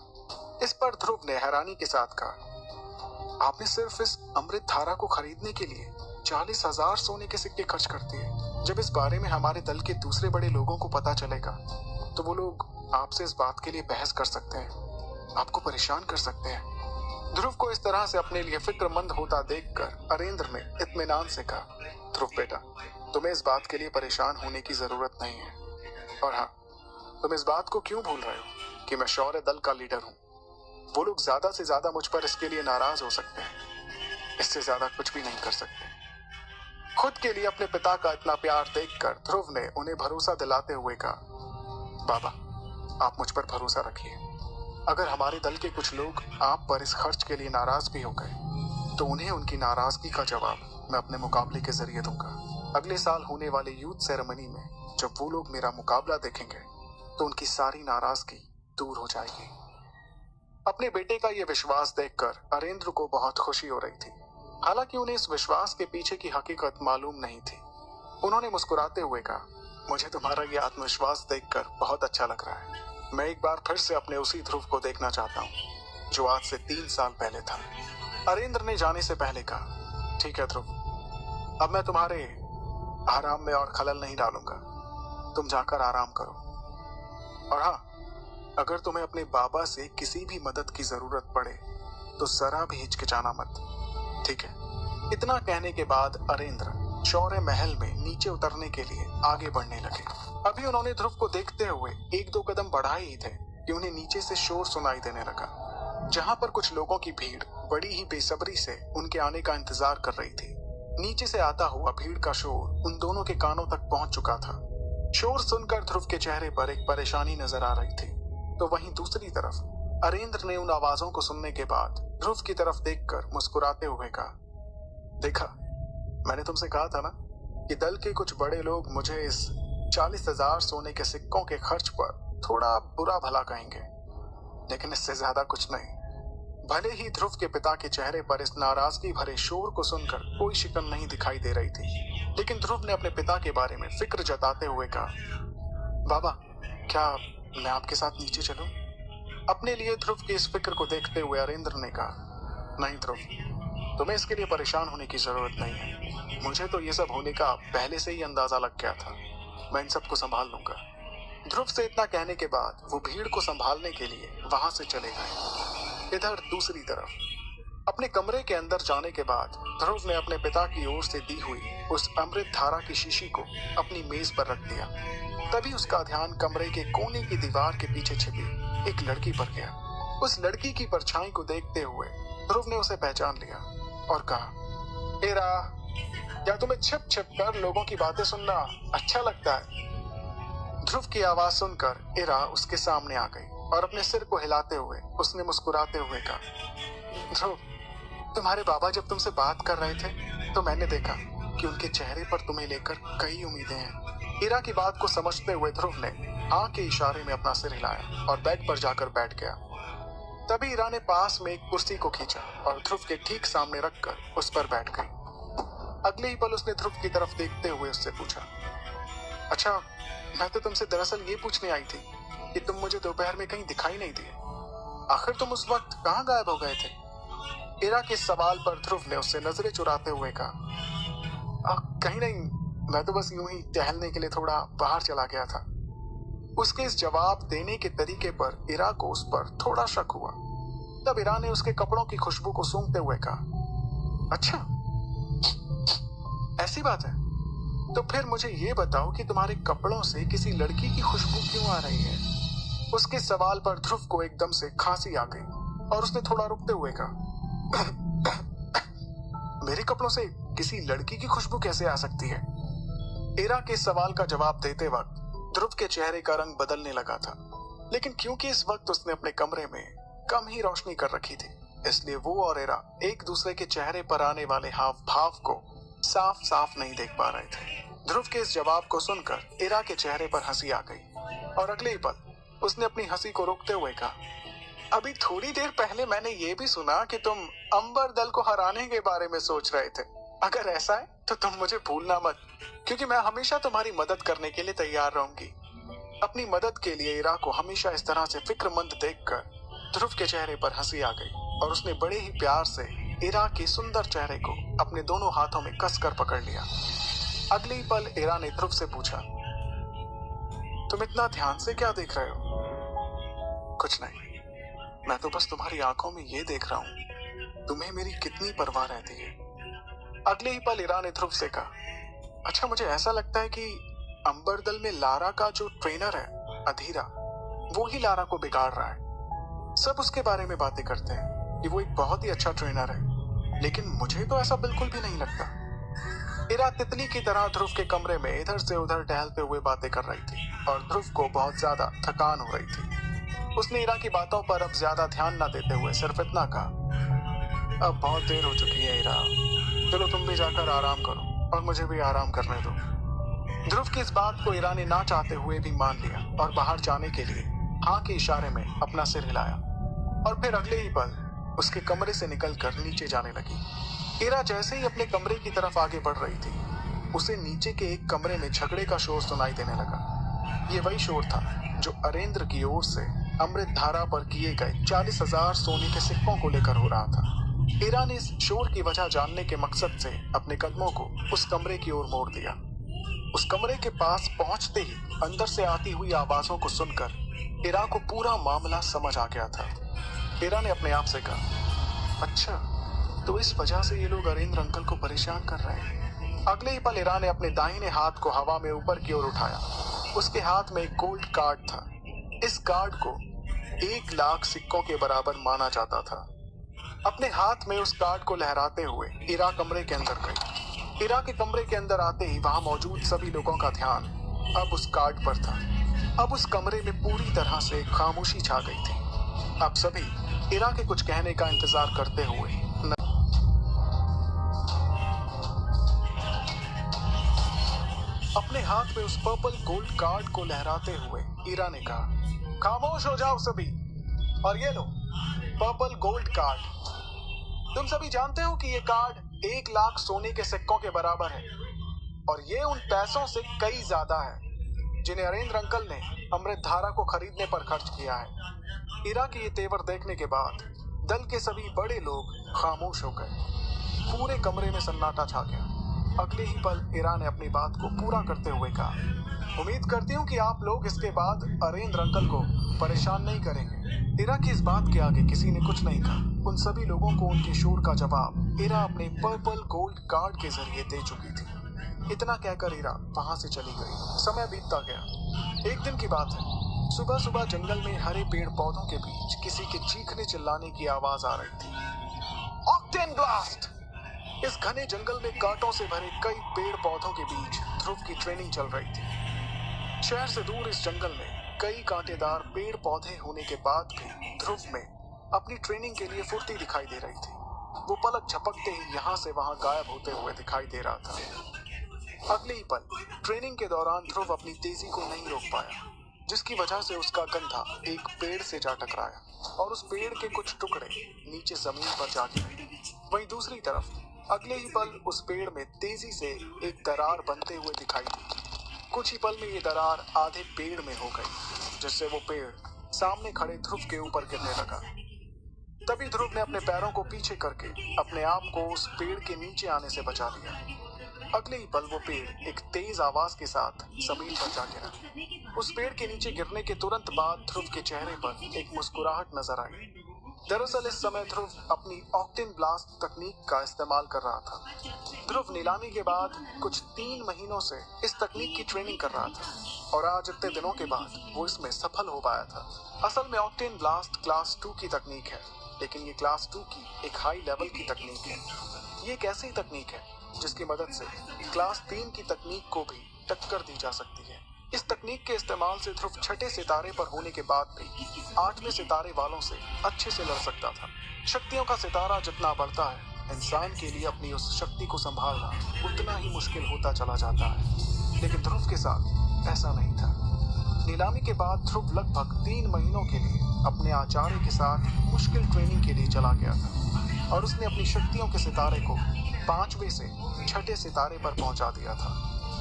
इस पर ध्रुव ने हैरानी के साथ कहा, आपने सिर्फ इस अमृत धारा को खरीदने के लिए 40,000 सोने के सिक्के खर्च कर दिए। जब इस बारे में हमारे दल के दूसरे बड़े लोगों को पता चलेगा तो वो लोग आपसे इस बात के लिए बहस कर सकते हैं, आपको परेशान कर सकते हैं। ध्रुव को इस तरह से अपने लिए फिक्रमंद होता देखकर अरेंद्र ने इत्मीनान से कहा, ध्रुव बेटा, तुम्हें इस बात के लिए परेशान होने की जरूरत नहीं है। और हाँ, तुम इस बात को क्यों भूल रहे हो कि मैं शौर्य दल का लीडर हूँ। वो लोग ज्यादा से ज्यादा मुझ पर इसके लिए नाराज हो सकते हैं, इससे ज्यादा कुछ भी नहीं कर सकते। खुद के लिए अपने पिता का इतना प्यार देखकर ध्रुव ने उन्हें भरोसा दिलाते हुए कहा, बाबा आप मुझ पर भरोसा रखिए। अगर हमारे दल के कुछ लोग आप पर इस खर्च के लिए नाराज भी हो गए तो उन्हें उनकी नाराजगी का जवाब मैं अपने मुकाबले के जरिए दूंगा। अगले साल होने वाले यूथ सेरेमनी में जब वो लोग मेरा मुकाबला देखेंगे तो उनकी सारी नाराजगी दूर हो जाएगी। अपने बेटे का ये विश्वास देखकर अरेंद्र को बहुत खुशी हो रही थी। हालांकि उन्हें इस विश्वास के पीछे की हकीकत मालूम नहीं थी। उन्होंने मुस्कुराते हुए कहा, मुझे तुम्हारा ये आत्मविश्वास देखकर बहुत अच्छा लग रहा है। मैं एक बार फिर से अपने उसी ध्रुव को देखना चाहता हूँ जो आज से 3 साल पहले था। अरेंद्र ने जाने से पहले कहा, ठीक है ध्रुव, अब मैं तुम्हारे आराम में और खलल नहीं डालूंगा। तुम जाकर आराम करो। और हाँ, अगर तुम्हें अपने बाबा से किसी भी मदद की जरूरत पड़े तो जरा भी हिचकिचाना मत, ठीक है? इतना कहने के बाद अरेंद्र शौर्य महल में नीचे उतरने के लिए आगे बढ़ने लगे। अभी उन्होंने ध्रुव को देखते हुए एक दो कदम बढ़ाए ही थे कि उन्हें नीचे से शोर सुनाई देने लगा, जहां पर कुछ लोगों की भीड़ बड़ी ही बेसब्री से उनके आने का इंतजार कर रही थी। नीचे से आता हुआ भीड़ का शोर उन दोनों के कानों तक पहुंच चुका था। शोर सुनकर ध्रुव के चेहरे पर एक परेशानी नजर आ रही थी, तो वहीं दूसरी तरफ अरेंद्र ने उन आवाजों को सुनने के बाद ध्रुव की तरफ देखकर मुस्कुराते हुए कहा, देखा, मैंने तुमसे कहा था ना कि दल के कुछ बड़े लोग मुझे इस 40,000 सोने के सिक्कों के खर्च पर थोड़ा बुरा भला कहेंगे, लेकिन इससे ज्यादा कुछ नहीं। भले ही ध्रुव के पिता के चेहरे पर इस नाराजगी भरे शोर को सुनकर कोई शिकन नहीं दिखाई दे रही थी, लेकिन ध्रुव ने अपने पिता के बारे में फिक्र जताते हुए कहा, बाबा, क्या मैं आपके साथ नीचे चलूं? अपने लिए ध्रुव की इस फिक्र को देखते हुए अरेंद्र ने कहा, नहीं ध्रुव, तुम्हें इसके लिए परेशान होने की जरूरत नहीं है। मुझे तो ये सब होने का पहले से ही अंदाजा लग गया था। मैं इन सबको संभाल लूंगा। ध्रुव से इतना कहने के बाद वो भीड़ को संभालने के लिए वहां से चले गए। इधर दूसरी तरफ अपने कमरे के अंदर जाने के बाद ध्रुव ने अपने पिता की ओर से दी हुई उस अमृत धारा की शीशी को अपनी मेज पर रख दिया। तभी उसका ध्यान कमरे के कोने की दीवार के पीछे छिपी एक लड़की पर गया। उस लड़की की परछाई को देखते हुए ध्रुव ने उसे पहचान लिया और कहा, एरा, क्या तुम्हें छिप छिप कर लोगों की बातें सुनना अच्छा लगता है? ध्रुव की आवाज सुनकर इरा उसके सामने आ गई और अपने सिर को हिलाते हुए उसने मुस्कुराते हुए कहा, ध्रुव, तुम्हारे बाबा जब तुमसे बात कर रहे थे तो मैंने देखा कि उनके चेहरे पर तुम्हें लेकर कई उम्मीदें हैं। इरा की बात को समझते हुए ध्रुव ने हाँ के इशारे में अपना सिर हिलाया और बेड पर जाकर बैठ गया। तभी इरा ने पास में एक कुर्सी को खींचा और ध्रुव के ठीक सामने रखकर उस पर बैठ गई। अगले ही पल उसने ध्रुव की तरफ देखते हुए उससे पूछा, अच्छा, मैं तो तुमसे दरअसल ये पूछने आई थी कि तुम मुझे दोपहर में कहीं दिखाई नहीं दिए। आखिर तुम उस वक्त कहाँ गायब हो गए थे? इरा के सवाल पर ध्रुव ने उससे नजरें चुराते हुए कहा, कहीं नहीं, मैं तो बस यूं ही टहलने के लिए थोड़ा बाहर चला गया था। उसके इस जवाब देने के तरीके पर इरा को उस पर थोड़ा शक हुआ। तब इरा ने उसके कपड़ों की खुशबू को सूंघते हुए कहा, अच्छा, ऐसी बात है, तो फिर मुझे ये बताओ कि तुम्हारे कपड़ों से किसी लड़की की खुशबू क्यों आ रही है? उसके सवाल पर ध्रुव को एकदम से खांसी आ गई और उसने थोड़ा रुकते हुए कहा, मेरे कपड़ों से किसी लड़की की खुशबू कैसे आ सकती है? इरा के सवाल का जवाब देते वक्त ध्रुव के चेहरे का रंग बदलने लगा था, लेकिन क्योंकि इस वक्त उसने अपने कमरे में कम ही रोशनी कर रखी थी, इसलिए वो और इरा एक दूसरे के चेहरे पर आने वाले हाव भाव को साफ साफ नहीं देख पा रहे थे। ध्रुव के इस जवाब को सुनकर इरा के चेहरे पर हंसी आ गई और अगले ही पल उसने अपनी हंसी को रोकते हुए कहा, अभी थोड़ी देर पहले मैंने ये भी सुना कि तुम अंबर दल को हराने के बारे में सोच रहे थे। अगर ऐसा है तो तुम मुझे भूलना मत, क्योंकि मैं हमेशा तुम्हारी मदद करने के लिए तैयार रहूंगी। अपनी मदद के लिए इरा को हमेशा इस तरह से फिक्रमंद देखकर ध्रुव के चेहरे पर हंसी आ गई और उसने बड़े ही प्यार से इरा के सुंदर चेहरे को अपने दोनों हाथों में कसकर पकड़ लिया। अगले ही पल इरा ने ध्रुव से पूछा, तुम इतना ध्यान से क्या देख रहे हो? कुछ नहीं, मैं तो बस तुम्हारी आंखों में ये देख रहा हूँ तुम्हें मेरी कितनी परवाह रहती है। अगले ही पल इरा ने ध्रुव से कहा, अच्छा, मुझे ऐसा लगता है कि अंबर दल में लारा का जो ट्रेनर है अधीरा, वो ही लारा को बिगाड़ रहा है। सब उसके बारे में बातें करते हैं कि वो एक बहुत ही अच्छा ट्रेनर है, लेकिन मुझे तो ऐसा बिल्कुल भी नहीं लगता। इरा तितली की तरह ध्रुव के कमरे में इधर से उधर टहलते हुए बातें कर रही थी और ध्रुव को बहुत ज्यादा थकान हो रही थी। उसने इरा की बातों पर अब ज्यादा ध्यान न देते हुए सिर्फ इतना कहा, अब बहुत देर हो चुकी है इरा, चलो तुम भी जाकर आराम करो और मुझे भी आराम करने दो। ध्रुव की इस बात को इरा ने ना चाहते हुए भी मान लिया और बाहर जाने के लिए हाँ के इशारे में अपना सिर हिलाया और फिर अगले ही पल उसके कमरे से निकलकर नीचे जाने लगी। इरा जैसे ही अपने कमरे की तरफ आगे बढ़ रही थी, उसे नीचे के एक कमरे में झगड़े का शोर सुनाई देने लगा। ये वही शोर था जो अरेंद्र की ओर से अमृत धारा पर किए गए 40,000 सोने के सिक्कों को लेकर हो रहा था। इरा ने इस शोर की वजह जानने के मकसद से अपने कदमों को उस कमरे की ओर मोड़ दिया। उस कमरे के पास पहुंचते ही अंदर से आती हुई आवाजों को सुनकर इरा को पूरा मामला समझ आ गया था। इरा ने अपने आप से कहा, अच्छा, तो इस वजह से ये लोग अरेंद्र अंकल को परेशान कर रहे हैं। अगले ही पल इरा ने अपने दाहिने हाथ को हवा में ऊपर की ओर उठाया। उसके हाथ में एक गोल्ड कार्ड था। इस कार्ड को 1,00,000 सिक्कों के बराबर माना जाता था। अपने हाथ में उस कार्ड को लहराते हुए इरा कमरे के अंदर गई। इरा के कमरे के अंदर आते ही वहां मौजूद सभी लोगों का ध्यान अब उस कार्ड पर था। अब उस कमरे में पूरी तरह से खामोशी छा गई थी। अब सभी इरा के कुछ कहने का इंतजार करते हुए अपने हाथ में उस पर्पल गोल्ड कार्ड को लहराते हुए इरा ने कहा, खामोश हो जाओ सभी, और ये लो पर्पल गोल्ड कार्ड। तुम सभी जानते हो कि ये कार्ड 1,00,000 सोने के सिक्कों के बराबर है, और ये उन पैसों से कई ज्यादा है जिन्हें अरेंद्र अंकल ने अमृत धारा को खरीदने पर खर्च किया है। इरा के ये तेवर देखने के बाद दल के सभी बड़े लोग खामोश हो गए। पूरे कमरे में सन्नाटा छा गया। अगले ही पल इरा ने अपनी बात को पूरा करते हुए कहा, उम्मीद करती हूँ कि आप लोग इसके बाद अरेंद्र अंकल को परेशान नहीं करेंगे। इरा की इस बात के आगे किसी ने कुछ नहीं कहा। उन सभी लोगों को उनके शोर का जवाब इरा अपने पर्पल गोल्ड कार्ड के जरिए दे चुकी थी। इतना कहकर इरा वहां से चली गई। समय बीतता गया। एक दिन की बात है। सुबह सुबह जंगल में हरे पेड़ पौधों के बीच किसी के चीखने चिल्लाने की आवाज आ रही थी। Octane blast! इस घने जंगल में कांटों से भरे कई पेड़ पौधों के बीच ध्रुव की ट्रेनिंग चल रही थी। शहर से दूर इस जंगल में कई कांटेदार पेड़ पौधे होने के बाद भी ध्रुव में अपनी ट्रेनिंग के लिए फुर्ती दिखाई दे रही थी। वो पलक झपकते ही यहाँ से वहां गायब होते हुए दिखाई दे रहा था। अगले ही पल ट्रेनिंग के दौरान ध्रुव अपनी तेजी को नहीं रोक पाया, जिसकी वजह से उसका कंधा एक पेड़ से जा टकराया और उस पेड़ के कुछ टुकड़े नीचे जमीन पर जा गिरे। वहीं दूसरी तरफ अगले ही पल उस पेड़ में तेजी से एक दरार बनते हुए दिखाई दी। कुछ ही पल में ये दरार आधे पेड़ में हो गई, जिससे वो पेड़ सामने खड़े ध्रुव के ऊपर गिरने लगा। तभी ध्रुव ने अपने पैरों को पीछे करके अपने आप को उस पेड़ के नीचे आने से बचा लिया। अगले ही पल वो पेड़ एक तेज आवाज के साथ जमीन पर जा गिरा। उस पेड़ के नीचे गिरने के तुरंत बाद ध्रुव के चेहरे पर एक मुस्कुराहट नजर आई। दरअसल इस समय ध्रुव अपनी ऑक्टेन ब्लास्ट तकनीक का इस्तेमाल कर रहा था। ध्रुव नीलामी के बाद कुछ 3 महीनों से इस तकनीक की ट्रेनिंग कर रहा था और आज इतने दिनों के बाद वो इसमें सफल हो पाया था। असल में ऑक्टेन ब्लास्ट क्लास 2 की तकनीक है, लेकिन ये क्लास 2 की एक हाई लेवल की तकनीक है। ये एक ऐसी तकनीक है जिसकी मदद से क्लास 3 की तकनीक को भी टक्कर दी जा सकती है। इस तकनीक के इस्तेमाल से ध्रुव 6ठे सितारे पर होने के बाद भी 8वें सितारे वालों से अच्छे से लड़ सकता था। शक्तियों का सितारा जितना बढ़ता है, इंसान के लिए अपनी उस शक्ति को संभालना उतना ही मुश्किल होता चला जाता है। लेकिन ध्रुव के साथ ऐसा नहीं था। नीलामी के बाद ध्रुव लगभग 3 महीनों के लिए अपने आचार्य के साथ मुश्किल ट्रेनिंग के लिए चला गया था और उसने अपनी शक्तियों के सितारे को 5वें से 6ठे सितारे पर पहुंचा दिया था।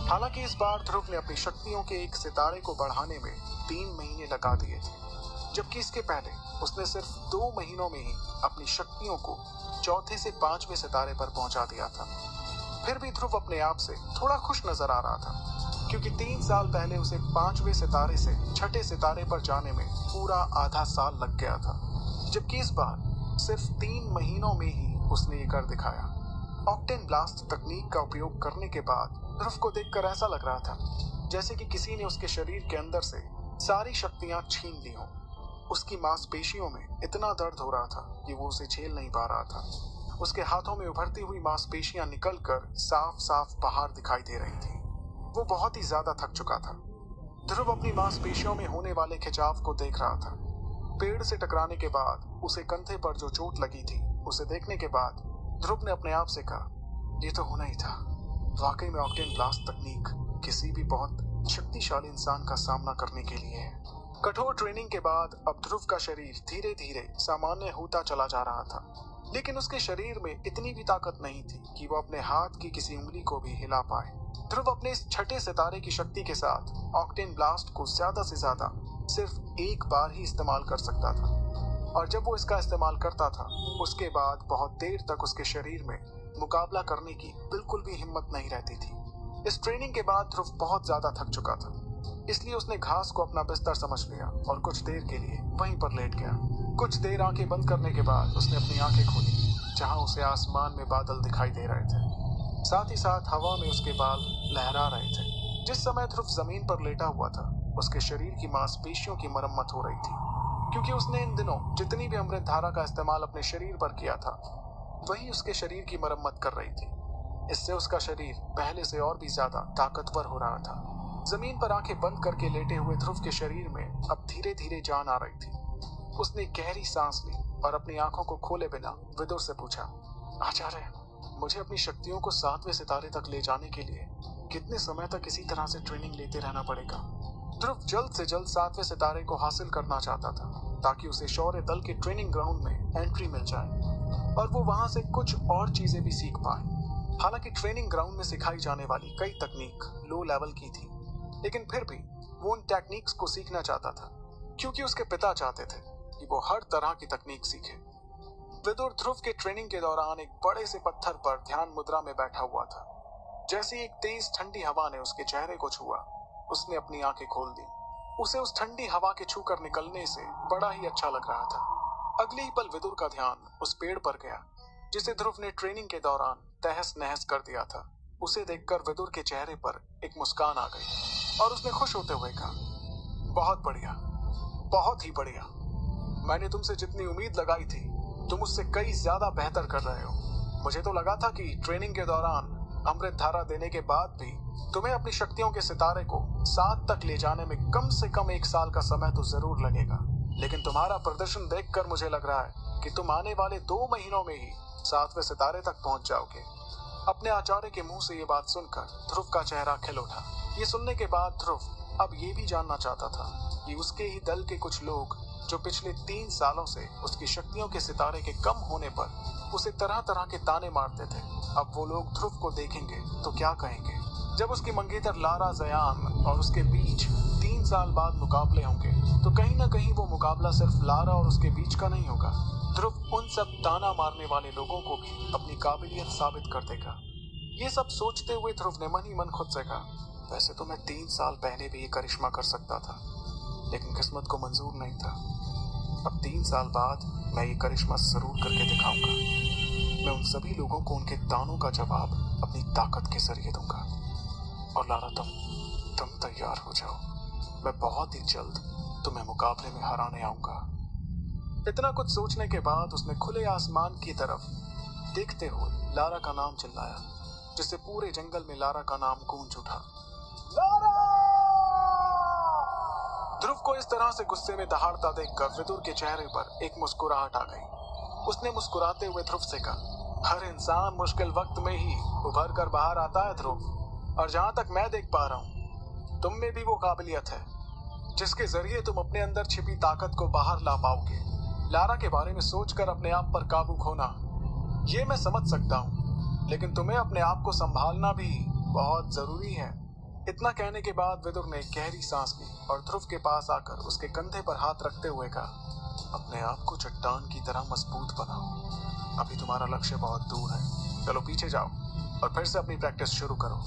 हालांकि इस बार ध्रुव ने अपनी शक्तियों के एक सितारे को बढ़ाने में 3 महीने लगा दिए थे, जबकि इसके पहले उसने सिर्फ 2 महीनों में ही अपनी शक्तियों को 4थे से 5वें सितारे पर पहुंचा दिया था। फिर भी ध्रुव अपने आप से थोड़ा खुश नजर आ रहा था, क्योंकि 3 साल पहले उसे 5वें सितारे से 6ठे सितारे पर जाने में पूरा आधा साल लग गया था, जबकि इस बार सिर्फ 3 महीनों में ही उसने ये कर दिखाया। ऑक्टेन ब्लास्ट तकनीक का उपयोग करने के बाद ध्रुव को देखकर ऐसा लग रहा था जैसे कि किसी ने उसके शरीर के अंदर से सारी शक्तियां छीन ली हों। उसकी मांसपेशियों में इतना दर्द हो रहा था कि वो उसे झेल नहीं पा रहा था। उसके हाथों में उभरती हुई मांसपेशियां निकलकर साफ साफ बाहर दिखाई दे रही थी। वो बहुत ही ज्यादा थक चुका था। ध्रुव अपनी मांसपेशियों में होने वाले खिंचाव को देख रहा था। पेड़ से टकराने के बाद उसे कंधे पर जो चोट लगी थी, उसे देखने के बाद ध्रुव ने अपने आप से कहा, ये तो होना ही था। वाकई में ऑक्टेन ब्लास्ट तकनीक किसी भी बहुत शक्तिशाली इंसान का सामना करने के लिए है। कठोर ट्रेनिंग के बाद अब ध्रुव का शरीर धीरे धीरे सामान्य होता चला जा रहा था, लेकिन उसके शरीर में इतनी भी ताकत नहीं थी कि वो अपने हाथ की किसी उंगली को भी हिला पाए। ध्रुव अपने इस 6ठे सितारे की शक्ति के साथ ऑक्टेन ब्लास्ट को ज्यादा से ज्यादा सिर्फ एक बार ही इस्तेमाल कर सकता था, और जब वो इसका इस्तेमाल करता था उसके बाद बहुत देर तक उसके शरीर में मुकाबला करने की बिल्कुल भी हिम्मत नहीं रहती थी। इस ट्रेनिंग के बाद ध्रुव बहुत ज्यादा थक चुका था, इसलिए उसने घास को अपना बिस्तर समझ लिया और कुछ देर के लिए वहीं पर लेट गया। कुछ देर आंखें बंद करने के बाद उसने अपनी आंखें खोली, जहां उसे आसमान में बादल दिखाई दे रहे थे, साथ ही साथ हवा में उसके बाल लहरा रहे थे। जिस समय ध्रुव जमीन पर लेटा हुआ था, उसके शरीर की मांसपेशियों की मरम्मत हो रही थी, क्योंकि उसने इन दिनों जितनी भी अमृत धारा का इस्तेमाल अपने शरीर पर किया था, वही उसके शरीर की मरम्मत कर रही थी। इससे उसका शरीर पहले से और भी ज्यादा ताकतवर हो रहा था। जमीन पर आंखें बंद करके लेटे हुए ध्रुव के शरीर में अब धीरे धीरे जान आ रही थी। उसने गहरी सांस ली और अपनी आंखों को खोले बिना विदुर से पूछा, आचार्य, मुझे अपनी शक्तियों को 7वें सितारे तक ले जाने के लिए कितने समय तक इसी तरह से ट्रेनिंग लेते रहना पड़ेगा? ध्रुव जल्द से जल्द 7वें सितारे को हासिल करना चाहता था, ताकि उसे शौर्य दल के ट्रेनिंग ग्राउंड में एंट्री मिल जाए और वो वहां से कुछ और चीजें भी सीख पाए। हालांकि ट्रेनिंग ग्राउंड में सिखाई जाने वाली कई तकनीक लो लेवल की थी, लेकिन फिर भी वो उन टेक्निक्स को सीखना चाहता था, क्योंकि उसके पिता चाहते थे कि वो हर तरह की तकनीक सीखे। विदुर ध्रुव के ट्रेनिंग के दौरान एक बड़े से पत्थर पर ध्यान मुद्रा में बैठा हुआ था। जैसे एक तेज ठंडी हवा ने उसके चेहरे को छुआ, उसने अपनी आंखें खोल दी। उसे उस ठंडी हवा के छूकर निकलने से बड़ा ही अच्छा लग रहा था। अगले ही पल विदुर का ध्यान उस पेड़ पर गया, जिसे ध्रुव ने ट्रेनिंग के दौरान तहस नहस कर दिया था। उसे देखकर विदुर के चेहरे पर एक मुस्कान आ गई और उसने खुश होते हुए कहा, बहुत बढ़िया, बहुत ही बढ़िया। मैंने तुमसे जितनी उम्मीद लगाई थी, तुम उससे कई ज्यादा बेहतर कर रहे हो। मुझे तो लगा था कि ट्रेनिंग के दौरान अमृत धारा देने के बाद भी तुम्हें अपनी शक्तियों के सितारे को 7 तक ले जाने में कम से कम 1 साल का समय तो जरूर लगेगा, लेकिन तुम्हारा प्रदर्शन देखकर मुझे लग रहा है कि तुम आने वाले 2 महीनों में ही 7वें सितारे तक पहुंच जाओगे। अपने आचार्य के मुंह से ये बात सुनकर ध्रुव का चेहरा खिल उठा। ये सुनने के बाद ध्रुव अब ये भी जानना चाहता था कि उसके ही दल के कुछ लोग जो पिछले 3 सालों से उसकी शक्तियों के सितारे के कम होने पर उसे तरह तरह के ताने मारते थे, अब वो लोग ध्रुव को देखेंगे तो क्या कहेंगे? जब उसकी मंगेतर लारा जयान और उसके बीच 3 साल बाद मुकाबले होंगे, तो कहीं ना कहीं वो मुकाबला सिर्फ लारा और उसके बीच का नहीं होगा। ध्रुव उन सब ताना मारने वाले लोगों को भी अपनी काबिलियत साबित कर देगा। ये सब सोचते हुए ध्रुव ने मन ही मन खुद से कहा, वैसे तो मैं 3 साल पहले भी ये करिश्मा कर सकता था, लेकिन किस्मत को मंजूर नहीं था। अब 3 साल बाद मैं ये करिश्मा जरूर करके दिखाऊंगा। मैं उन सभी लोगों को उनके तानों का जवाब अपनी ताकत के जरिए दूंगा। और लारा, तुम तैयार हो जाओ, मैं बहुत ही जल्द तुम्हें मुकाबले में हराने आऊंगा। इतना कुछ सोचने के बाद उसने खुले आसमान की तरफ देखते हुए लारा का नाम चिल्लाया, जिससे पूरे जंगल में लारा का नाम गूंज उठा। लारा! ध्रुव को इस तरह से गुस्से में दहाड़ता देखकर विदुर के चेहरे पर एक मुस्कुराहट आ गई। उसने मुस्कुराते हुए ध्रुव से कहा, हर इंसान मुश्किल वक्त में ही उभर कर बाहर आता है ध्रुव, और जहां तक मैं देख पा रहा हूं, तुम में भी वो काबिलियत है जिसके जरिए तुम अपने अंदर छिपी ताकत को बाहर ला पाओगे। लारा के बारे में सोचकर अपने आप पर काबू खोना, ये मैं समझ सकता हूँ, लेकिन तुम्हें अपने आप को संभालना भी बहुत जरूरी है। इतना कहने के बाद विदुर ने गहरी सांस ली और ध्रुव के पास आकर उसके कंधे पर हाथ रखते हुए कहा, अपने आप को चट्टान की तरह मजबूत बनाओ। अभी तुम्हारा लक्ष्य बहुत दूर है, चलो पीछे जाओ और फिर से अपनी प्रैक्टिस शुरू करो।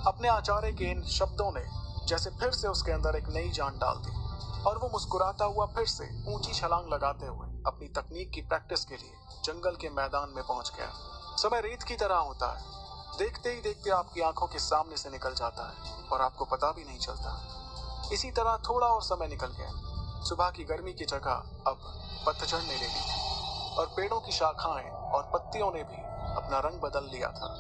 अपने आचार्य के इन शब्दों ने जैसे फिर से उसके अंदर एक नई जान डाल दी और वो मुस्कुराता हुआ फिर से ऊंची छलांग लगाते हुए अपनी तकनीक की प्रैक्टिस के लिए जंगल के मैदान में पहुंच गया। समय रेत की तरह होता है, देखते ही देखते आपकी आंखों के सामने से निकल जाता है और आपको पता भी नहीं चलता। इसी तरह थोड़ा और समय निकल गया। सुबह की गर्मी की जगह अब पतझड़ ने ले ली थी और पेड़ों की शाखाएं और पत्तियों ने भी अपना रंग बदल लिया था।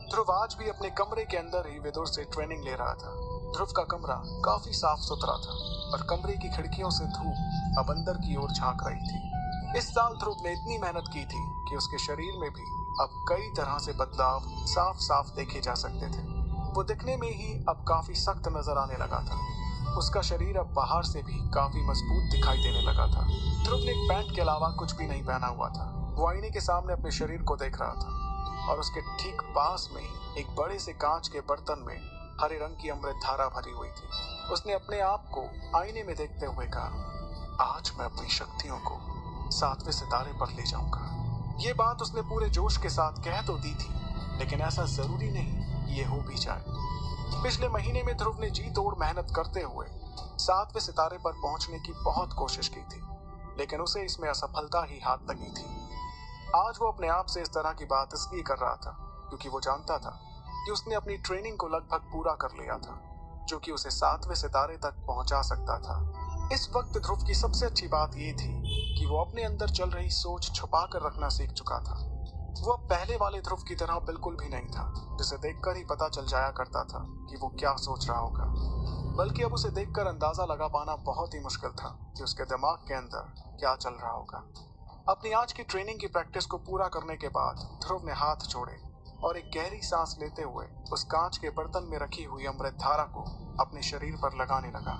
ध्रुव आज भी अपने कमरे के अंदर ही विदुर से ट्रेनिंग ले रहा था। ध्रुव का कमरा काफी साफ सुथरा था और कमरे की खिड़कियों से धूप अब अंदर की ओर झांक रही थी। इस साल ध्रुव ने इतनी मेहनत की थी कि उसके शरीर में भी अब कई तरह से बदलाव साफ साफ देखे जा सकते थे। वो दिखने में ही अब काफी सख्त नजर आने लगा था। उसका शरीर अब बाहर से भी काफी मजबूत दिखाई देने लगा था। ध्रुव ने एक पैंट के अलावा कुछ भी नहीं पहना हुआ था। वो आईने के सामने अपने शरीर को देख रहा था और उसके ठीक पास में ही एक बड़े से कांच के बर्तन में हरे रंग की अमृत धारा भरी हुई थी। उसने अपने आप को आईने में देखते हुए कहा, आज मैं अपनी शक्तियों को 7वें सितारे पर ले जाऊंगा। ये बात उसने पूरे जोश के साथ कह तो दी थी, लेकिन ऐसा जरूरी नहीं ये हो भी जाए। पिछले महीने में ध्रुव ने जी तोड़ मेहनत करते हुए 7वें सितारे पर पहुंचने की बहुत कोशिश की थी, लेकिन उसे इसमें असफलता ही हाथ लगी थी। आज वो अपने आप से इस तरह की बात इसलिए कर रहा था क्योंकि वो जानता था कि उसने अपनी ट्रेनिंग को लगभग पूरा कर लिया था, जो कि उसे 7वें सितारे तक पहुंचा सकता था। इस वक्त ध्रुव की सबसे अच्छी बात ये थी कि वो अपने अंदर चल रही सोच छुपा कर रखना सीख चुका था। वो अब पहले वाले ध्रुव की तरह बिल्कुल भी नहीं था, जिसे देखकर ही पता चल जाया करता था कि वो क्या सोच रहा होगा, बल्कि अब उसे देखकर अंदाजा लगा पाना बहुत ही मुश्किल था कि उसके दिमाग के अंदर क्या चल रहा होगा। अपनी आज की ट्रेनिंग की प्रैक्टिस को पूरा करने के बाद ध्रुव ने हाथ जोड़े और एक गहरी सांस लेते हुए उस कांच के बर्तन में रखी हुई अमृत धारा को अपने शरीर पर लगाने लगा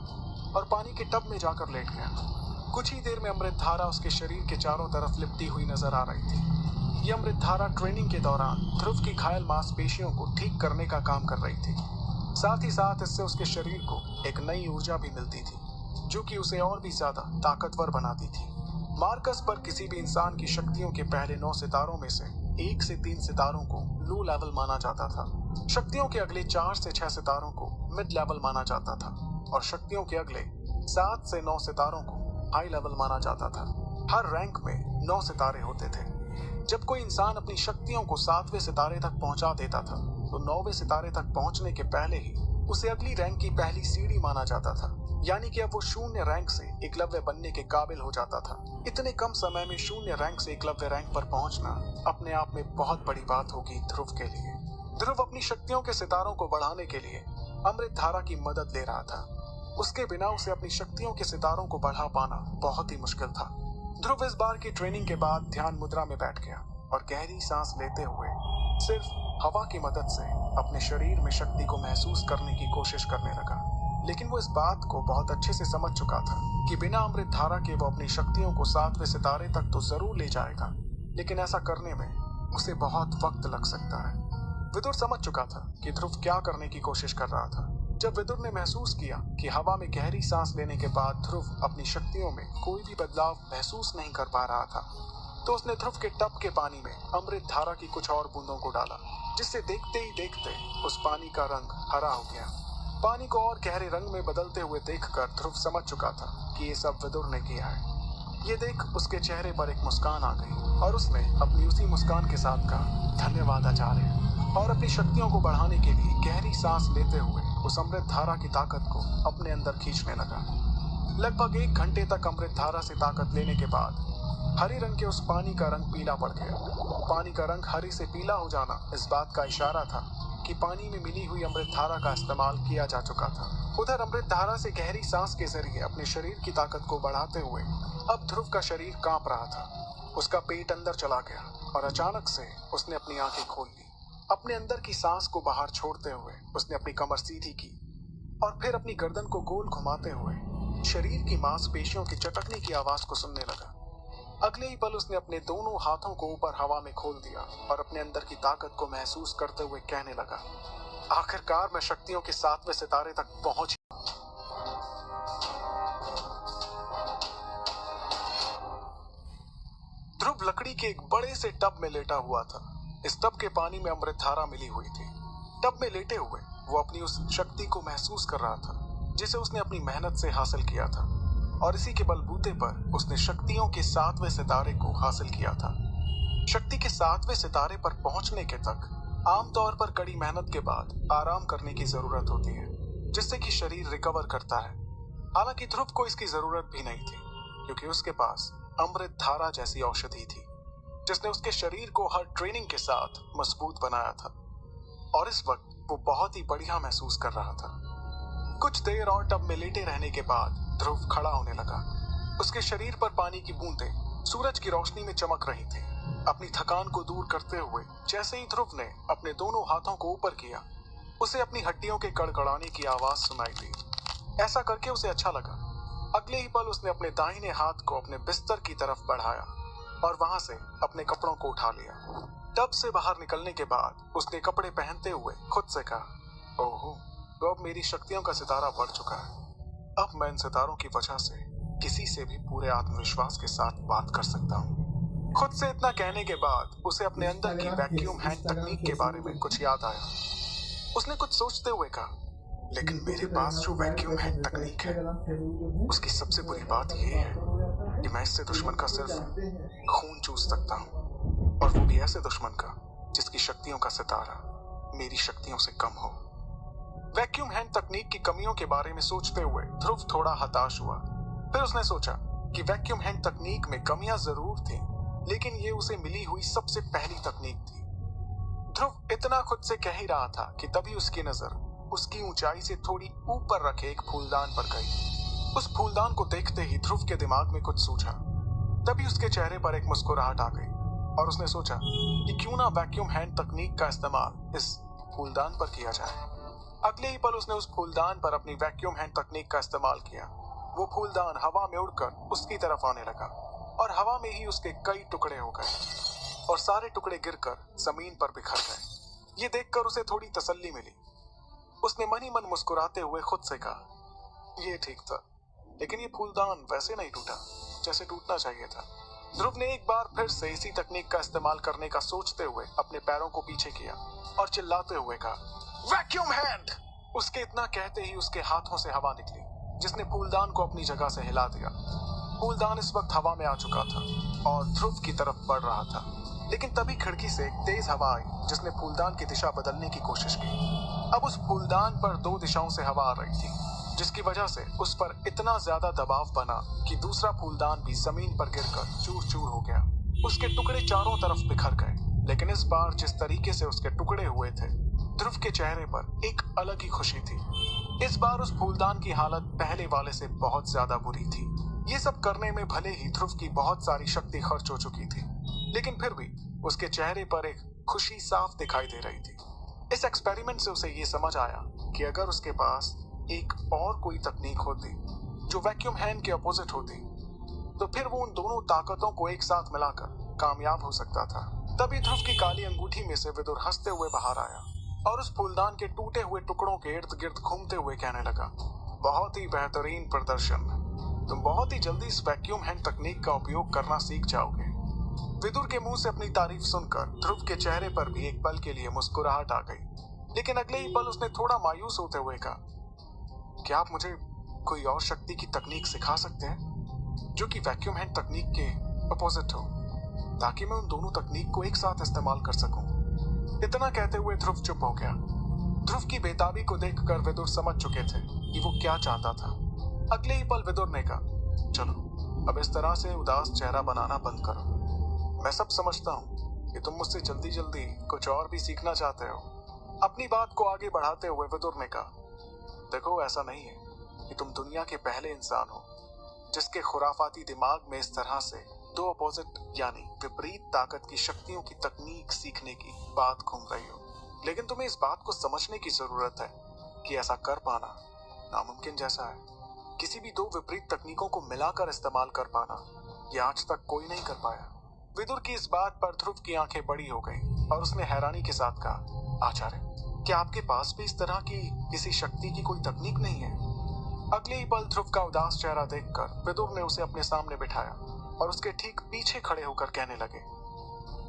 और पानी के टब में जाकर लेट गया। कुछ ही देर में अमृत धारा उसके शरीर के चारों तरफ लिपटी हुई नजर आ रही थी। ये अमृत धारा ट्रेनिंग के दौरान ध्रुव की घायल मांसपेशियों को ठीक करने का काम कर रही थी। साथ ही साथ इससे उसके शरीर को एक नई ऊर्जा भी मिलती थी, जो कि उसे और भी ज्यादा ताकतवर बनाती थी। मार्कस पर किसी भी इंसान की शक्तियों के पहले 9 सितारों में से 1 से 3 सितारों को लो लेवल माना जाता था। शक्तियों के अगले 4 से 6 सितारों को मिड लेवल माना जाता था और शक्तियों के अगले 7 से 9 सितारों को हाई लेवल माना जाता था। हर रैंक में 9 सितारे होते थे। जब कोई इंसान अपनी शक्तियों को 7वें सितारे तक पहुंचा देता था, तो 9वें सितारे तक पहुंचने के पहले ही उसे अगली रैंक की पहली सीढ़ी माना जाता था, यानी कि अब वो 0 रैंक से एकलव्य बनने के काबिल हो जाता था। इतने कम समय में 0 रैंक से एकलव्य रैंक पर पहुंचना अपने आप में बहुत बड़ी बात होगी ध्रुव के लिए। ध्रुव अपनी शक्तियों के सितारों को बढ़ाने के लिए अमृत धारा की मदद ले रहा था। उसके बिना उसे अपनी शक्तियों के सितारों को बढ़ा पाना बहुत ही मुश्किल था। ध्रुव इस बार की ट्रेनिंग के बाद ध्यान मुद्रा में बैठ गया और गहरी सांस लेते हुए सिर्फ हवा की मदद से अपने शरीर में शक्ति को महसूस करने की कोशिश करने लगा। लेकिन वो इस बात को बहुत अच्छे से समझ चुका था कि बिना अमृत धारा के वो अपनी शक्तियों को 7वें सितारे तक तो जरूर ले जाएगा, लेकिन ऐसा करने में उसे बहुत वक्त लग सकता है। विदुर समझ चुका था कि ध्रुव क्या करने की कोशिश कर रहा था। जब विदुर ने महसूस किया कि हवा में गहरी सांस लेने के बाद ध्रुव अपनी शक्तियों में कोई भी बदलाव महसूस नहीं कर पा रहा था, तो उसने ध्रुव के टब के पानी में अमृत धारा की कुछ और बूंदों को डाला, जिससे देखते ही देखते उस पानी का रंग हरा हो गया। पानी को और गहरे रंग में बदलते हुए देखकर ध्रुव समझ चुका था कि ये सब विदुर ने किया है। ये देख उसके चेहरे पर एक मुस्कान आ गई और उसने अपनी उसी मुस्कान के साथ कहा, धन्यवाद आचार्य, और अपनी शक्तियों को बढ़ाने के लिए गहरी सांस लेते हुए उस अमृत धारा की ताकत को अपने अंदर खींचने लगा। लगभग 1 घंटे तक अमृत धारा से ताकत लेने के बाद हरे रंग के उस पानी का रंग पीला पड़ गया। पानी का रंग हरे से पीला हो जाना इस बात का इशारा था कि पानी में मिली हुई अमृत धारा का इस्तेमाल किया जा चुका था। उधर अमृत धारा से गहरी सांस के जरिए अपने शरीर की ताकत को बढ़ाते हुए अब ध्रुव का शरीर कांप रहा था। उसका पेट अंदर चला गया और अचानक से उसने अपनी आंखें खोल ली। अपने अंदर की सांस को बाहर छोड़ते हुए उसने अपनी कमर सीधी की और फिर अपनी गर्दन को गोल घुमाते हुए शरीर की मांसपेशियों की चटकने की आवाज को सुनने लगा। अगले ही पल उसने अपने दोनों हाथों को ऊपर हवा में खोल दिया और अपने अंदर की ताकत को महसूस करते हुए कहने लगा, आखिरकार मैं शक्तियों के 7वें सितारे तक पहुंच। ध्रुव लकड़ी के एक बड़े से टब में लेटा हुआ था। इस टब के पानी में अमृत धारा मिली हुई थी। टब में लेटे हुए वो अपनी उस शक्ति को महसूस कर रहा था जिसे उसने अपनी मेहनत से हासिल किया था, और इसी के बलबूते पर उसने शक्तियों के 7वें सितारे को हासिल किया था। शक्ति के 7वें सितारे पर पहुंचने के तक आमतौर पर कड़ी मेहनत के बाद आराम करने की जरूरत होती है, जिससे कि शरीर रिकवर करता है। हालांकि ध्रुव को इसकी जरूरत भी नहीं थी, क्योंकि उसके पास अमृत धारा जैसी औषधि थी जिसने उसके शरीर को हर ट्रेनिंग के साथ मजबूत बनाया था, और इस वक्त वो बहुत ही बढ़िया महसूस कर रहा था। कुछ देर और टब में लेटे रहने के बाद ध्रुव खड़ा होने लगा। उसके शरीर पर पानी की बूंदें सूरज की रोशनी में चमक रही थी। अपनी थकान को दूर करते हुए जैसे ही ध्रुव ने अपने दोनों हाथों को ऊपर किया, उसे अपनी हड्डियों के कड़कड़ाने की आवाज सुनाई दी। ऐसा करके उसे अच्छा लगा। अगले ही पल उसने अपने दाहिने हाथ को अपने बिस्तर की तरफ बढ़ाया और वहां से अपने कपड़ों को उठा लिया। टब से बाहर निकलने के बाद उसने कपड़े पहनते हुए खुद से कहा, ओहो, तो अब मेरी शक्तियों का सितारा बढ़ चुका है। अब मैं इन सितारों की वजह से किसी से भी पूरे आत्मविश्वास के साथ बात कर सकता हूँ। खुद से इतना कहने के बाद उसे अपने अंदर की वैक्यूम हैंड तकनीक के बारे में कुछ याद आया। उसने कुछ सोचते हुए कहा, लेकिन मेरे पास जो वैक्यूम हैंड तकनीक है, उसकी सबसे बुरी बात यह है कि मैं इससे दुश्मन का सिर्फ खून चूस सकता हूँ, और वो भी ऐसे दुश्मन का जिसकी शक्तियों का सितारा मेरी शक्तियों से कम हो। वैक्यूम हैंड तकनीक की कमियों के बारे में सोचते हुए ध्रुव थोड़ा हताश हुआ। फिर उसने सोचा कि वैक्यूम हैंड तकनीक में कमियां जरूर थी, लेकिन ये उसे मिली हुई सबसे पहली तकनीक थी। ध्रुव इतना खुद से कह ही रहा था कि तभी उसकी नजर उसकी ऊंचाई से थोड़ी ऊपर रखे एक फूलदान पर गई। उस फूलदान को देखते ही ध्रुव के दिमाग में कुछ सूझा। तभी उसके चेहरे पर एक मुस्कुराहट आ गई और उसने सोचा कि क्यों ना वैक्यूम हैंड तकनीक का इस्तेमाल इस फूलदान पर किया जाए। अगले ही पल उसने उस फूलदान पर अपनी वैक्यूम हैंड तकनीक का इस्तेमाल किया। वो फूलदान हवा में उड़कर उसकी तरफ आने लगा और हवा में ही उसके कई टुकड़े हो गए और सारे टुकड़े गिरकर जमीन पर बिखर गए। ये देखकर उसे थोड़ी तसल्ली मिली। उसने मन ही मन मुस्कुराते हुए खुद से कहा, ये ठीक था, लेकिन ये फूलदान वैसे नहीं टूटा जैसे टूटना चाहिए था। ध्रुव ने एक बार फिर से इसी तकनीक का इस्तेमाल करने का सोचते हुए अपने पैरों को पीछे किया और चिल्लाते हुए कहा, वैक्यूम हैंड! उसके इतना कहते ही उसके हाथों से हवा निकली, जिसने फूलदान को अपनी जगह से हिला दिया। फूलदान इस वक्त हवा में आ चुका था और ध्रुव की तरफ बढ़ रहा था, लेकिन तभी खिड़की से एक तेज हवा आई जिसने फूलदान की दिशा बदलने की कोशिश की। अब उस फूलदान पर दो दिशाओं से हवा आ रही थी, जिसकी वजह से उस पर इतना ज्यादा दबाव बना कि दूसरा फूलदान भी जमीन पर गिरकर चूर चूर हो गया। उसके टुकड़े चारों तरफ बिखर गए, लेकिन इस बार जिस तरीके से उसके टुकड़े हुए थे, ध्रुव के चेहरे पर एक अलग ही खुशी थी। इस बार उस फूलदान की हालत पहले वाले से बहुत ज्यादा बुरी थी। ये सब करने में भले ही ध्रुव की बहुत सारी शक्ति खर्च हो चुकी थी, लेकिन फिर भी उसके चेहरे पर एक खुशी साफ दिखाई दे रही थी। इस एक्सपेरिमेंट से उसे ये समझ आया कि अगर उसके पास एक और कोई तकनीक होती जो वैक्यूम हैंड के अपोजिट होती, तो फिर वो उन दोनों ताकतों को एक साथ मिलाकर कामयाब हो सकता था। तभी ध्रुव की काली अंगूठी में से विदुर हंसते हुए बाहर आया और उस फूलदान के टूटे हुए टुकड़ों के इर्द गिर्द घूमते हुए कहने लगा, बहुत ही बेहतरीन प्रदर्शन। तुम बहुत ही जल्दी इस वैक्यूम हैंड तकनीक का उपयोग करना सीख जाओगे। विदुर के मुंह से अपनी तारीफ सुनकर ध्रुव के चेहरे पर भी एक पल के लिए मुस्कुराहट आ गई, लेकिन अगले ही पल उसने थोड़ा मायूस होते हुए कहा, क्या आप मुझे कोई और शक्ति की तकनीक सिखा सकते हैं जो कि वैक्यूम हैंड तकनीक के अपोजिट हो, ताकि मैं उन दोनों तकनीक को एक साथ इस्तेमाल कर सकूं। इतना कहते हुए ध्रुव चुप हो गया। ध्रुव की बेताबी को देखकर विदुर समझ चुके थे कि वो क्या चाहता था। अगले ही पल विदुर ने कहा, चलो अब इस तरह से उदास चेहरा बनाना बंद करो। मैं सब समझता हूँ कि तुम मुझसे जल्दी जल्दी कुछ और भी सीखना चाहते हो। अपनी बात को आगे बढ़ाते हुए विदुर ने कहा, देखो ऐसा नहीं है कि तुम दुनिया के पहले इंसान हो जिसके खुराफाती दिमाग में इस तरह से दो अपोजिट यानी विपरीत ताकत की शक्तियों की तकनीक सीखने की बात घूम रही हो, लेकिन तुम्हें इस बात को समझने की जरूरत है कि ऐसा कर पाना नामुमकिन जैसा है। किसी भी दो विपरीत तकनीकों को मिलाकर इस्तेमाल कर पाना ये आज तक कोई नहीं कर पाया। विदुर की इस बात पर ध्रुव की आंखें बड़ी हो गईं और उसने हैरानी के साथ कहा, आचार्य, क्या आपके पास भी इस तरह की किसी शक्ति की कोई तकनीक नहीं है? अगले ही पल ध्रुव का उदास चेहरा देखकर विदुर ने उसे अपने सामने बिठाया और उसके ठीक पीछे खड़े होकर कहने लगे,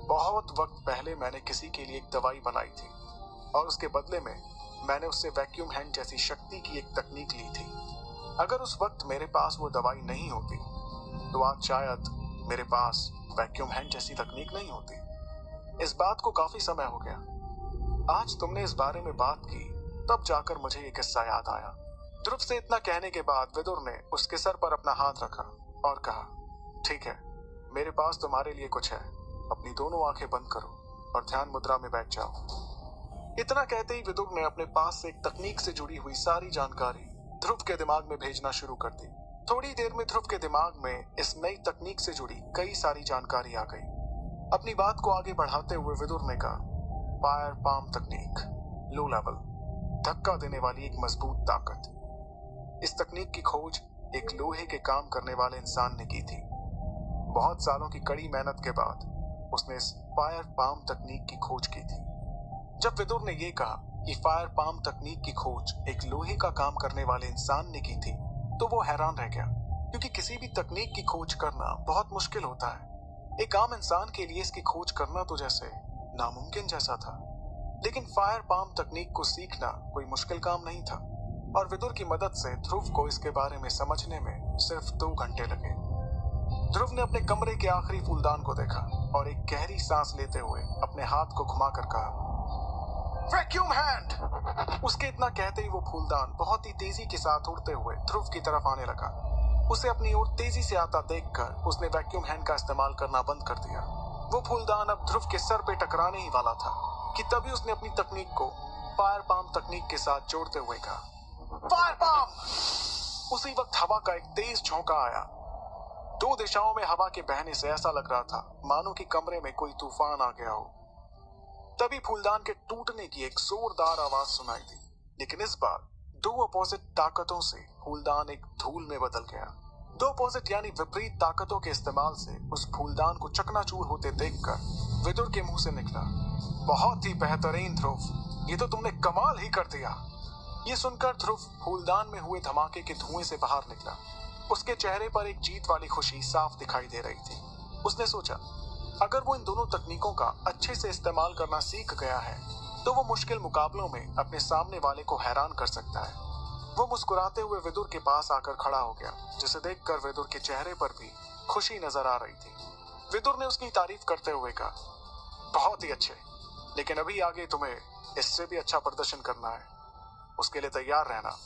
बहुत वक्त पहले मैंने किसी के लिए एक दवाई बनाई थी और उसके बदले में मैंने उससे वैक्यूम हैंड जैसी शक्ति की एक तकनीक ली थी। अगर उस वक्त मेरे पास वो दवाई नहीं होती तो आज शायद मेरे पास वैक्यूम हैंड जैसी तकनीक नहीं होती। इस बात को काफी समय हो गया। आज तुमने इस बारे में बात की तब जाकर मुझे ये किस्सा याद आया। ध्रुव से इतना कहने के बाद विदुर ने उसके सर पर अपना हाथ रखा और कहा, ठीक है, मेरे पास तुम्हारे लिए कुछ है। अपनी दोनों आंखें बंद करो और ध्यान मुद्रा में बैठ जाओ। इतना कहते ही विदुर ने अपने पास से एक तकनीक से जुड़ी हुई सारी जानकारी ध्रुव के दिमाग में भेजना शुरू कर दी। थोड़ी देर में ध्रुव के दिमाग में इस नई तकनीक से जुड़ी कई सारी जानकारी आ गई। अपनी बात को आगे बढ़ाते हुए विदुर ने कहा, फायर पाम तकनीक, लो लेवल, धक्का देने वाली एक मजबूत ताकत। इस तकनीक की खोज एक लोहे के काम करने वाले इंसान ने की थी। बहुत सालों की कड़ी मेहनत के बाद उसने इस फायर पाम तकनीक की खोज की थी। जब विदुर ने यह कहा कि फायर पाम तकनीक की खोज एक लोहे का काम करने वाले इंसान ने की थी, तो वो हैरान रह गया, क्योंकि किसी भी तकनीक की खोज करना बहुत मुश्किल होता है। एक आम इंसान के लिए इसकी खोज करना तो जैसे नामुमकिन जैसा था। लेकिन फायर पाम तकनीक को सीखना कोई मुश्किल काम नहीं था और विदुर की मदद से ध्रुव को इसके बारे में समझने में सिर्फ 2 घंटे लगे। ध्रुव ने अपने कमरे के आखिरी फूलदान को देखा और एक गहरी सांस लेते हुए अपने हाथ को घुमाकर कहा, वैक्यूम हैंड। उसके इतना कहते ही वो फूलदान बहुत ही तेजी के साथ उड़ते हुए ध्रुव की तरफ आने लगा। उसे अपनी ओर तेजी से आता देखकर उसने वैक्यूम हैंड का इस्तेमाल करना बंद कर दिया। वो फूलदान अब ध्रुव के सर पे टकराने ही वाला था कि तभी उसने अपनी तकनीक को फायर पाम तकनीक के साथ जोड़ते हुए कहा, फायर पाम। उसी वक्त हवा का एक तेज झोंका आया। 2 दिशाओं में हवा के बहने से ऐसा लग रहा था मानो कि कमरे में कोई तूफान आ गया हो। तभी फूलदान के टूटने की एक जोरदार आवाज सुनाई दी, लेकिन इस बार 2 अपोजिट ताकतों से फूलदान एक धूल में बदल गया। 2 अपोजिट यानी विपरीत ताकतों के इस्तेमाल से उस फूलदान को चकनाचूर होते देखकर विदुर के मुंह से निकला, बहुत ही बेहतरीन ध्रुव, ये तो तुमने कमाल ही कर दिया। ये सुनकर ध्रुव फूलदान में हुए धमाके के धुएं से बाहर निकला। उसके चेहरे पर एक जीत वाली खुशी साफ दिखाई दे रही थी। उसने सोचा, अगर वो इन दोनों तकनीकों का अच्छे से इस्तेमाल करना सीख गया है तो वो मुश्किल मुकाबलों में अपने सामने वाले को हैरान कर सकता है। वो मुस्कुराते हुए विदुर के पास आकर खड़ा हो गया, जिसे देखकर विदुर के चेहरे पर भी खुशी नजर आ रही थी। विदुर ने उसकी तारीफ करते हुए कहा, बहुत ही अच्छे, लेकिन अभी आगे तुम्हें इससे भी अच्छा प्रदर्शन करना है, उसके लिए तैयार रहना।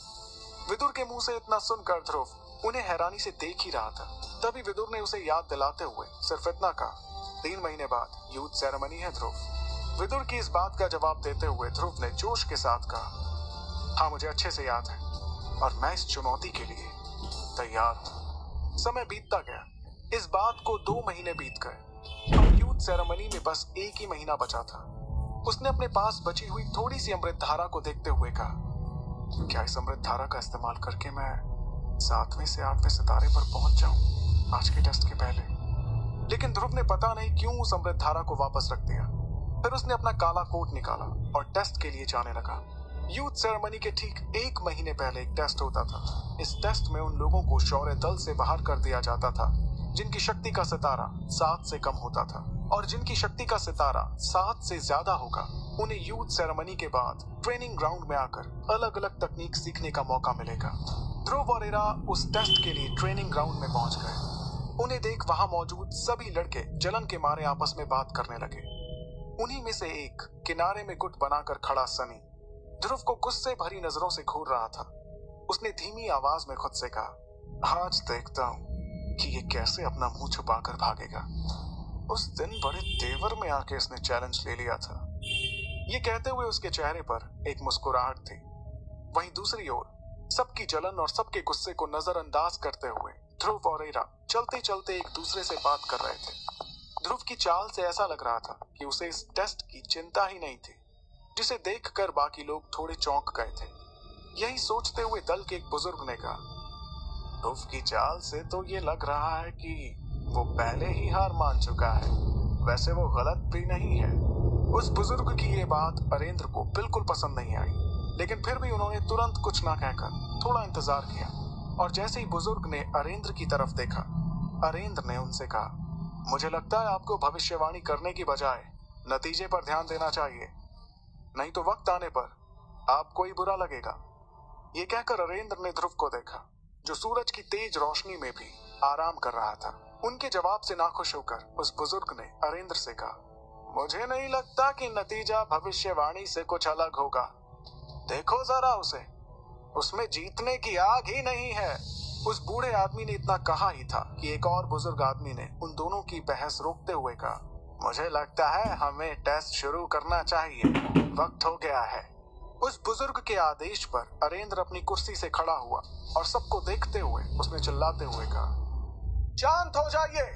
विदुर के मुंह से इतना सुनकर ध्रुव उन्हें हैरानी से देख ही रहा था। तभी विदुर ने उसे याद दिलाते हुए सिर्फ इतना कहा, 3 महीने बाद यूथ सेरेमनी है ध्रुव। विदुर की इस बात का जवाब देते हुए ध्रुव ने जोश के साथ कहा, हाँ मुझे अच्छे से याद है और मैं इस चुनौती के लिए तैयार हूँ। समय बीतता गया। इस बात को 2 महीने बीत गए और यूथ सेरेमनी में बस 1 ही महीना बचा था। उसने अपने पास बची हुई थोड़ी सी अमृत धारा को देखते हुए कहा, क्या इस अमृत धारा का इस्तेमाल करके मैं 7वें से 8वें सितारे पर पहुंच जाऊं आज के टेस्ट के पहले। लेकिन ध्रुव ने पता नहीं क्यों उस अमृत धारा को वापस रख दिया। फिर उसने अपना काला कोट निकाला और टेस्ट के लिए जाने लगा। यूथ सेरेमनी के ठीक 1 महीने पहले एक टेस्ट होता था। इस टेस्ट में उन लोगों को शौर्य दल से बाहर कर दिया जाता था जिनकी शक्ति का सितारा 7 से कम होता था, और जिनकी शक्ति का सितारा 7 से ज्यादा होगा उन्हें यूथ सेरेमनी के बाद ट्रेनिंग ग्राउंड में आकर अलग अलग तकनीक सीखने का मौका मिलेगा। ध्रुव और इरा उस टेस्ट के लिए ट्रेनिंग ग्राउंड में पहुंच गए। उन्हें देख वहां मौजूद सभी लड़के जलन के मारे आपस में बात करने लगे। उन्हीं में से एक किनारे में गुट बनाकर खड़ा सनी ध्रुव को गुस्से भरी नजरों से घूर रहा था। उसने धीमी आवाज में खुद से कहा, आज देखता हूं कि ये कैसे अपना मुंह छुपाकर भागेगा। उस दिन बड़े तेवर में आके इसने चैलेंज ले लिया था। ये कहते हुए उसके चेहरे पर एक मुस्कुराहट थी। वहीं दूसरी ओर सबकी जलन और सबके गुस्से को नजरअंदाज करते हुए ध्रुव और इरा चलते चलते एक दूसरे से बात कर रहे थे। ध्रुव की चाल से ऐसा लग रहा था कि उसे इस टेस्ट की चिंता ही नहीं थी, जिसे देखकर बाकी लोग थोड़े चौंक गए थे। यही सोचते हुए दल के एक बुजुर्ग ने कहा, ध्रुव की चाल से तो ये लग रहा है कि वो पहले ही हार मान चुका है। वैसे वो गलत भी नहीं है। उस बुजुर्ग की ये बात अरेंद्र को बिल्कुल पसंद नहीं आई, लेकिन फिर भी उन्होंने तुरंत कुछ ना कहकर थोड़ा इंतजार किया। और जैसे ही बुजुर्ग ने अरेंद्र की तरफ देखा, अरेंद्र ने उनसे कहा, मुझे लगता है आपको भविष्यवाणी करने की बजाय नतीजे पर ध्यान देना चाहिए, नहीं तो वक्त आने पर आपको ही बुरा लगेगा। ये कहकर अरेंद्र ने ध्रुव को देखा, जो सूरज की तेज रोशनी में भी आराम कर रहा था। उनके जवाब से नाखुश होकर उस बुजुर्ग ने अरेंद्र से कहा, मुझे नहीं लगता कि नतीजा भविष्यवाणी से कुछ अलग होगा। देखो जरा उसे, उसमें जीतने की आग ही नहीं है। उस बूढ़े आदमी ने इतना कहा ही था कि एक और बुजुर्ग आदमी ने उन दोनों की बहस रोकते हुए कहा, मुझे लगता है हमें टेस्ट शुरू करना चाहिए, वक्त हो गया है। उस बुजुर्ग के आदेश पर अरेंद्र अपनी कुर्सी से खड़ा हुआ और सबको देखते हुए उसने चिल्लाते हुए कहा, शांत हो जाइए।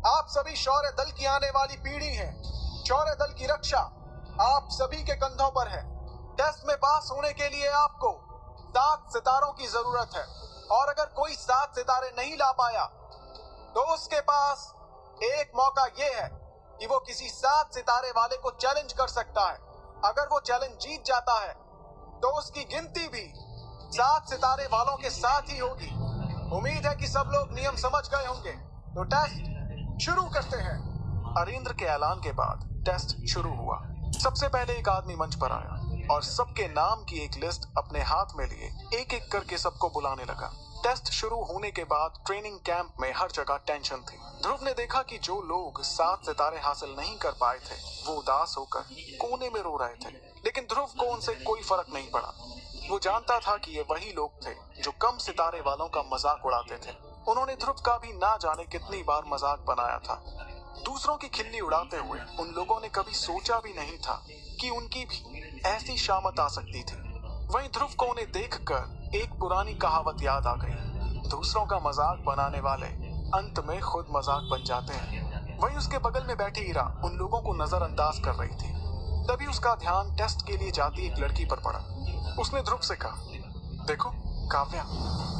आप सभी शौर्य दल की आने वाली पीढ़ी हैं। शौर्य दल की रक्षा आप सभी के कंधों पर है। टेस्ट में पास होने के लिए आपको 7 सितारों की जरूरत है, और अगर कोई 7 सितारे नहीं ला पाया तो उसके पास एक मौका ये है कि वो किसी 7 सितारे वाले को चैलेंज कर सकता है। अगर वो चैलेंज जीत जाता है तो उसकी गिनती भी 7 सितारे वालों के साथ ही होगी। उम्मीद है कि सब लोग नियम समझ गए होंगे, तो टेस्ट शुरू करते हैं। अरेंद्र के ऐलान के बाद टेस्ट शुरू हुआ। सबसे पहले एक आदमी मंच पर आया और सबके नाम की एक लिस्ट अपने हाथ में लिए एक एक करके सबको बुलाने लगा। टेस्ट शुरू होने के बाद ट्रेनिंग कैंप में हर जगह टेंशन थी। ध्रुव ने देखा कि जो लोग 7 सितारे हासिल नहीं कर पाए थे वो उदास होकर कोने में रो रहे थे, लेकिन ध्रुव को उनसे कोई फर्क नहीं पड़ा। वो जानता था कि ये वही लोग थे जो कम सितारे वालों का मजाक उड़ाते थे। उन्होंने ध्रुव का भी ना जाने कितनी बार मजाक बनाया था। दूसरों की खिल्ली उड़ाते हुए उन लोगों ने कभी सोचा भी नहीं था कि उनकी भी ऐसी शामत आ सकती थी। वहीं ध्रुव को उन्हें देखकर एक पुरानी कहावत याद आ गई, दूसरों का मजाक बनाने वाले अंत में खुद मजाक बन जाते हैं। वहीं उसके बगल में बैठी ईरा उन लोगों को नजरअंदाज कर रही थी। तभी उसका ध्यान टेस्ट के लिए जाती एक लड़की पर पड़ा। उसने ध्रुव से कहा, देखो काव्या।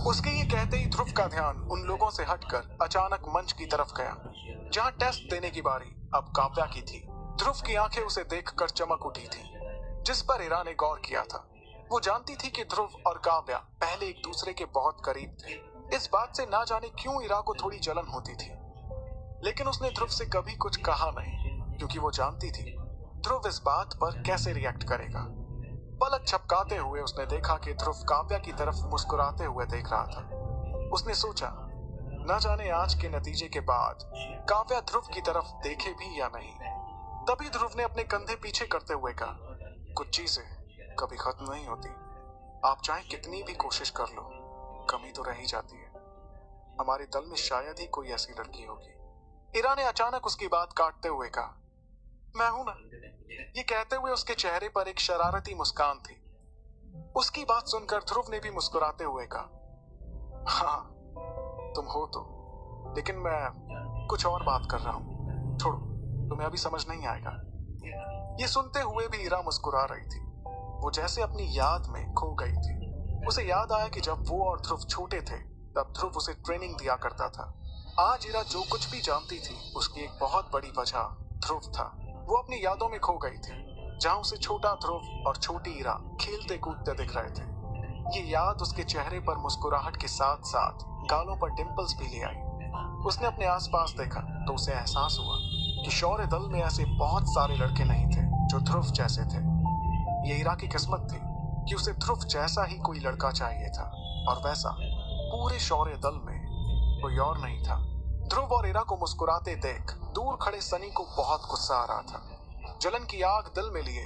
उसके ये कहते ही ध्रुव का ध्यान उन लोगों से हटकर अचानक मंच की तरफ गया जहां टेस्ट देने की बारी अब काव्या की थी। ध्रुव की आंखें उसे देखकर चमक उठी थी, जिस पर ईरा ने गौर किया था। वो जानती थी कि ध्रुव और काव्या पहले एक दूसरे के बहुत करीब थे। इस बात से ना जाने क्यों ईरा को थोड़ी जलन होती थी, लेकिन उसने ध्रुव से कभी कुछ कहा नहीं क्योंकि वो जानती थी ध्रुव इस बात पर कैसे रिएक्ट करेगा। पलक झपकाते हुए उसने देखा कि ध्रुव काव्या की तरफ मुस्कुराते हुए देख रहा था। उसने सोचा, न जाने आज के नतीजे के बाद काव्या ध्रुव की तरफ देखे भी या नहीं। तभी ध्रुव ने अपने कंधे पीछे करते हुए कहा, कुछ चीजें कभी खत्म नहीं होती। आप चाहे कितनी भी कोशिश कर लो, कमी तो रह ही जाती है। हमारे दल में शायद ही कोई ऐसी लड़की होगी। ईरा ने अचानक उसकी बात काटते हुए कहा, मैं हूं ना। ये कहते हुए उसके चेहरे पर एक शरारती मुस्कान थी। उसकी बात सुनकर ध्रुव ने भी मुस्कुराते हुए कहा, हाँ तुम हो तो, लेकिन मैं कुछ और बात कर रहा हूं। छोड़ो, तुम्हें अभी समझ नहीं आएगा। ये सुनते हुए भी ईरा मुस्कुरा रही थी। वो जैसे अपनी याद में खो गई थी। उसे याद आया कि जब वो और ध्रुव छोटे थे तब ध्रुव उसे ट्रेनिंग दिया करता था। आज ईरा जो कुछ भी जानती थी उसकी एक बहुत बड़ी वजह ध्रुव था। वो अपनी यादों में खो गई थी जहां उसे छोटा ध्रुव और छोटी ईरा खेलते कूदते दिख रहे थे। ये याद उसके चेहरे पर मुस्कुराहट के साथ साथ गालों पर डिंपल्स भी ले आई। उसने अपने आसपास देखा तो उसे एहसास हुआ कि शौर्य दल में ऐसे बहुत सारे लड़के नहीं थे जो ध्रुव जैसे थे। ये ईरा की किस्मत थी कि उसे ध्रुव जैसा ही कोई लड़का चाहिए था, और वैसा पूरे शौर्य दल में कोई और नहीं था। ध्रुव और ईरा को मुस्कुराते देख दूर खड़े सनी को बहुत गुस्सा आ रहा था। जलन की आग दिल में लिए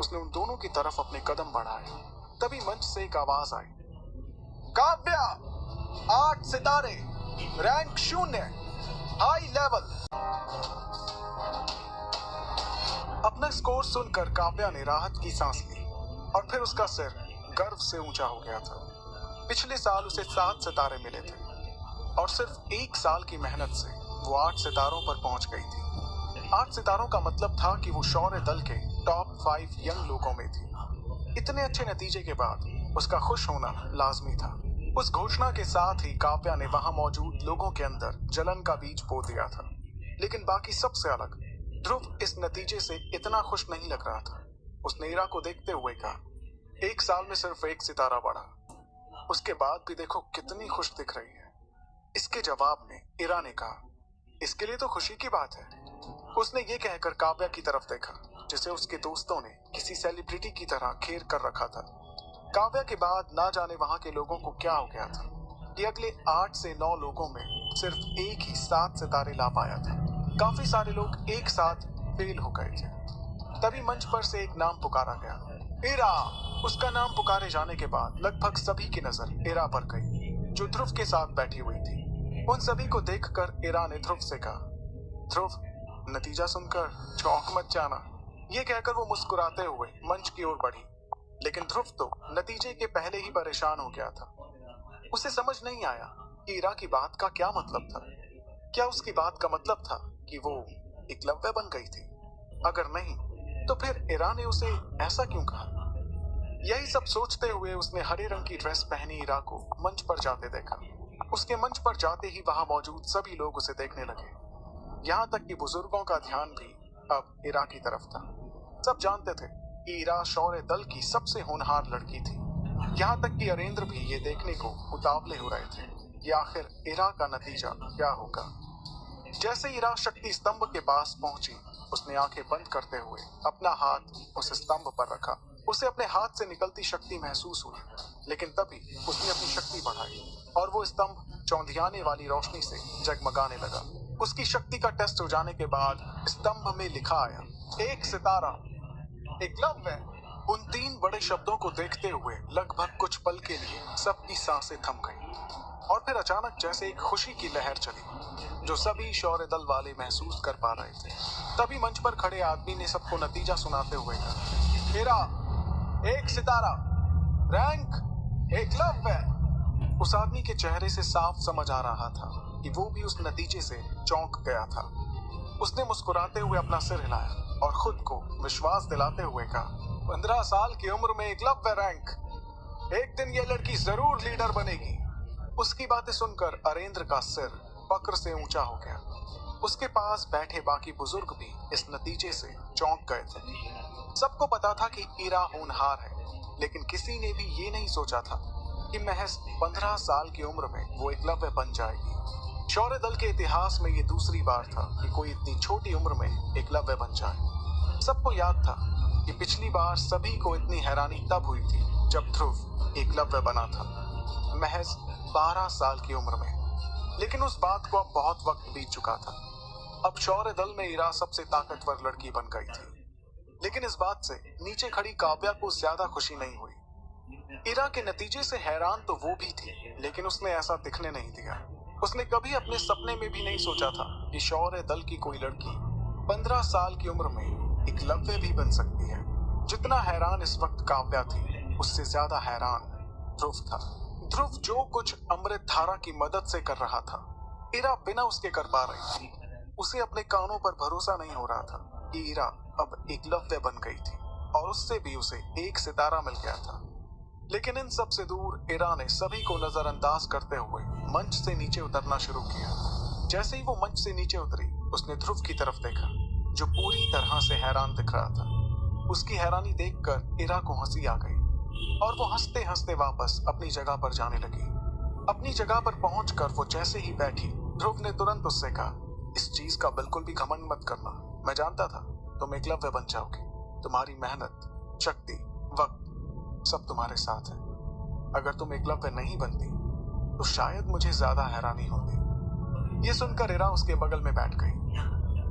उसने उन दोनों की तरफ अपने कदम बढ़ाए। तभी मंच से एक आवाज आई, काव्या 8 सितारे, रैंक 0, हाई लेवल। अपना स्कोर सुनकर काव्या ने राहत की सांस ली और फिर उसका सिर गर्व से ऊंचा हो गया था। पिछले साल उसे 7 सितारे मिले थे और सिर्फ 1 साल की मेहनत से वो 8 सितारों पर पहुंच गई थी। 8 सितारों का मतलब था कि वो शौर्य दल के टॉप 5 यंग लोगों में थी। इतने अच्छे नतीजे के बाद उसका खुश होना लाजमी था। उस घोषणा के साथ ही काव्या ने वहां मौजूद लोगों के अंदर जलन का बीज बो दिया था। लेकिन बाकी सबसे अलग ध्रुव इस नतीजे से इतना खुश नहीं लग रहा था। उसने ईरा को देखते हुए कहा, 1 साल में सिर्फ 1 सितारा बढ़ा, उसके बाद भी देखो कितनी खुश दिख रही है। इसके जवाब में ईरा ने कहा, इसके लिए तो खुशी की बात है। उसने ये कहकर काव्या की तरफ देखा जिसे उसके दोस्तों ने किसी सेलिब्रिटी की तरह घेर कर रखा था। काव्या के बाद ना जाने वहां के लोगों को क्या हो गया था कि अगले 8 से 9 लोगों में सिर्फ एक ही 7 सितारे ला पाया था। काफी सारे लोग एक साथ फेल हो गए थे। तभी मंच पर से एक नाम पुकारा गया, ईरा। उसका नाम पुकारे जाने के बाद लगभग सभी की नजर ईरा पर गई जो ध्रुव के साथ बैठी हुई थी। उन सभी को देखकर ईरा ने ध्रुव से कहा, ध्रुव नतीजा सुनकर चौंक मत जाना। ये कहकर वो मुस्कुराते हुए मंच की ओर बढ़ी, लेकिन ध्रुव तो नतीजे के पहले ही परेशान हो गया था। उसे समझ नहीं आया कि ईरा की बात का क्या मतलब था। क्या उसकी बात का मतलब था कि वो एकलव्य बन गई थी? अगर नहीं तो फिर ईरा ने उसे ऐसा क्यों कहा? यही सब सोचते हुए उसने हरे रंग की ड्रेस पहनी ईरा को मंच पर जाते देखा। उसके मंच पर जाते ही वहां मौजूद सभी लोग उसे देखने लगे। यहाँ तक कि बुजुर्गों का ध्यान भी अब ईरा की तरफ था। सब जानते थे कि ईरा शौर्य दल की सबसे होनहार लड़की थी। यहाँ तक कि अरेंद्र भी ये देखने को उतावले हो रहे थे कि आखिर ईरा का नतीजा क्या होगा। जैसे ईरा शक्ति स्तंभ के पास पहुंची, उसने आंखें बंद करते हुए अपना हाथ उस स्तंभ पर रखा। उसे अपने हाथ से निकलती शक्ति महसूस हुई, लेकिन तभी उसने अपनी शक्ति बढ़ाई और वो स्तंभ चौंधियाने वाली रोशनी से जगमगाने लगा। उसकी शक्ति का टेस्ट हो जाने के बाद स्तंभ में लिखा आया, एक सितारा, एकलव्य। उन 3 बड़े शब्दों को देखते हुए लगभग कुछ पल के लिए सबकी सांसें थम गईं और फिर अचानक जैसे एक खुशी की लहर चली जो सभी शौर्य दल वाले महसूस कर पा रहे थे। तभी मंच पर खड़े आदमी ने सबको नतीजा सुनाते हुए कहा, मेरा एक सितारा, रैंक एकलव्य। उस आदमी के चेहरे से साफ समझ आ रहा था कि वो भी उस नतीजे से चौंक गया था। उसने मुस्कुराते हुए अपना सिर हिलाया और खुद को विश्वास दिलाते हुए कहा, 15 साल की उम्र में एकलव्य रैंक, एक दिन ये लड़की जरूर लीडर बनेगी। उसकी बातें सुनकर अरेंद्र का सिर फक्र से ऊंचा हो गया। उसके पास बैठे बाकी बुजुर्ग भी इस नतीजे से चौंक गए थे। सबको पता था कि ईरा होनहार है, लेकिन किसी ने भी ये नहीं सोचा था कि महज 15 साल की उम्र में वो एकलव्य बन जाएगी। शौर्य दल के इतिहास में ये दूसरी बार था कि कोई इतनी छोटी उम्र में एकलव्य बन जाए। सबको याद था कि पिछली बार सभी को इतनी हैरानी तब हुई थी जब ध्रुव एकलव्य बना था, महज 12 साल की उम्र में। लेकिन उस बात को अब बहुत वक्त बीत चुका था। अब शौर्य दल में ईरा सबसे ताकतवर लड़की बन गई थी। लेकिन इस बात से नीचे खड़ी काव्या को ज्यादा खुशी नहीं हुई। ईरा के नतीजे से हैरान तो वो भी थी, लेकिन उसने ऐसा दिखने नहीं दिया। उसने कभी अपने सपने में भी नहीं सोचा था कि शौर्य दल की कोई लड़की 15 साल की उम्र में एकलव्य भी बन सकती है। जितना हैरान इस वक्त काव्या थी, उससे ज्यादा हैरान ध्रुव था। ध्रुव जो कुछ अमृत धारा की मदद से कर रहा था, ईरा बिना उसके कर पा रही थी। उसे अपने कानों पर भरोसा नहीं हो रहा था कि ईरा अब एकलव्य बन गई थी और उससे भी उसे एक सितारा मिल गया था। लेकिन इन सब से दूर ईरा ने सभी को नजरअंदाज करते हुए मंच से नीचे उतरना शुरू किया। जैसे ही वो मंच से नीचे उतरी, उसने ध्रुव की तरफ देखा जो पूरी तरह से हैरान दिख रहा था। उसकी हैरानी देखकर ईरा को हंसी आ गई और वो हंसते हंसते वापस अपनी जगह पर जाने लगी। अपनी जगह पर पहुंचकर वो जैसे ही बैठी, ध्रुव ने तुरंत उससे कहा, इस चीज का बिल्कुल भी घमंड मत करना। मैं जानता था तुम एकलव्य बन जाओगे। तुम्हारी मेहनत, शक्ति, वक्त सब तुम्हारे साथ है। अगर तुम एकलव्य नहीं बनती तो शायद मुझे ज्यादा हैरानी होती। ये सुनकर ईरा उसके बगल में बैठ गई।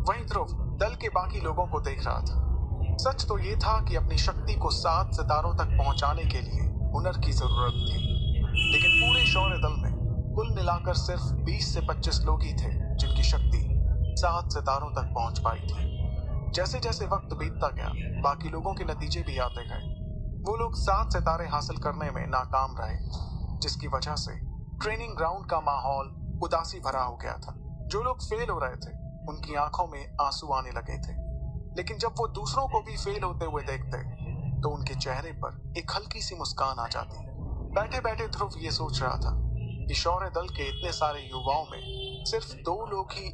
वहीं ध्रुव दल के बाकी लोगों को देख रहा था। सच तो ये था कि अपनी शक्ति को 7 सितारों तक पहुंचाने के लिए हुनर की जरूरत थी, लेकिन पूरे शौर्य दल में कुल मिलाकर सिर्फ 20 से 25 लोग ही थे जिनकी शक्ति 7 सितारों तक पहुंच पाई थी। जैसे जैसे वक्त बीतता गया, बाकी लोगों के नतीजे भी आते गए। वो लोग 7 सितारे हासिल करने में नाकाम रहे, जिसकी वजह से ट्रेनिंग ग्राउंड का माहौल उदासी भरा हो गया था। जो लोग फेल हो रहे थे, उनकी आंखों में आंसू आने लगे थे। लेकिन जब वो दूसरों को भी फेल होते हुए देखते, तो उनके चेहरे पर एक हल्की सी मुस्कान आ जाती। बैठे बैठे ध्रुव ये सोच रहा था कि शौर्य दल के इतने सारे युवाओं में सिर्फ 2 लोग ही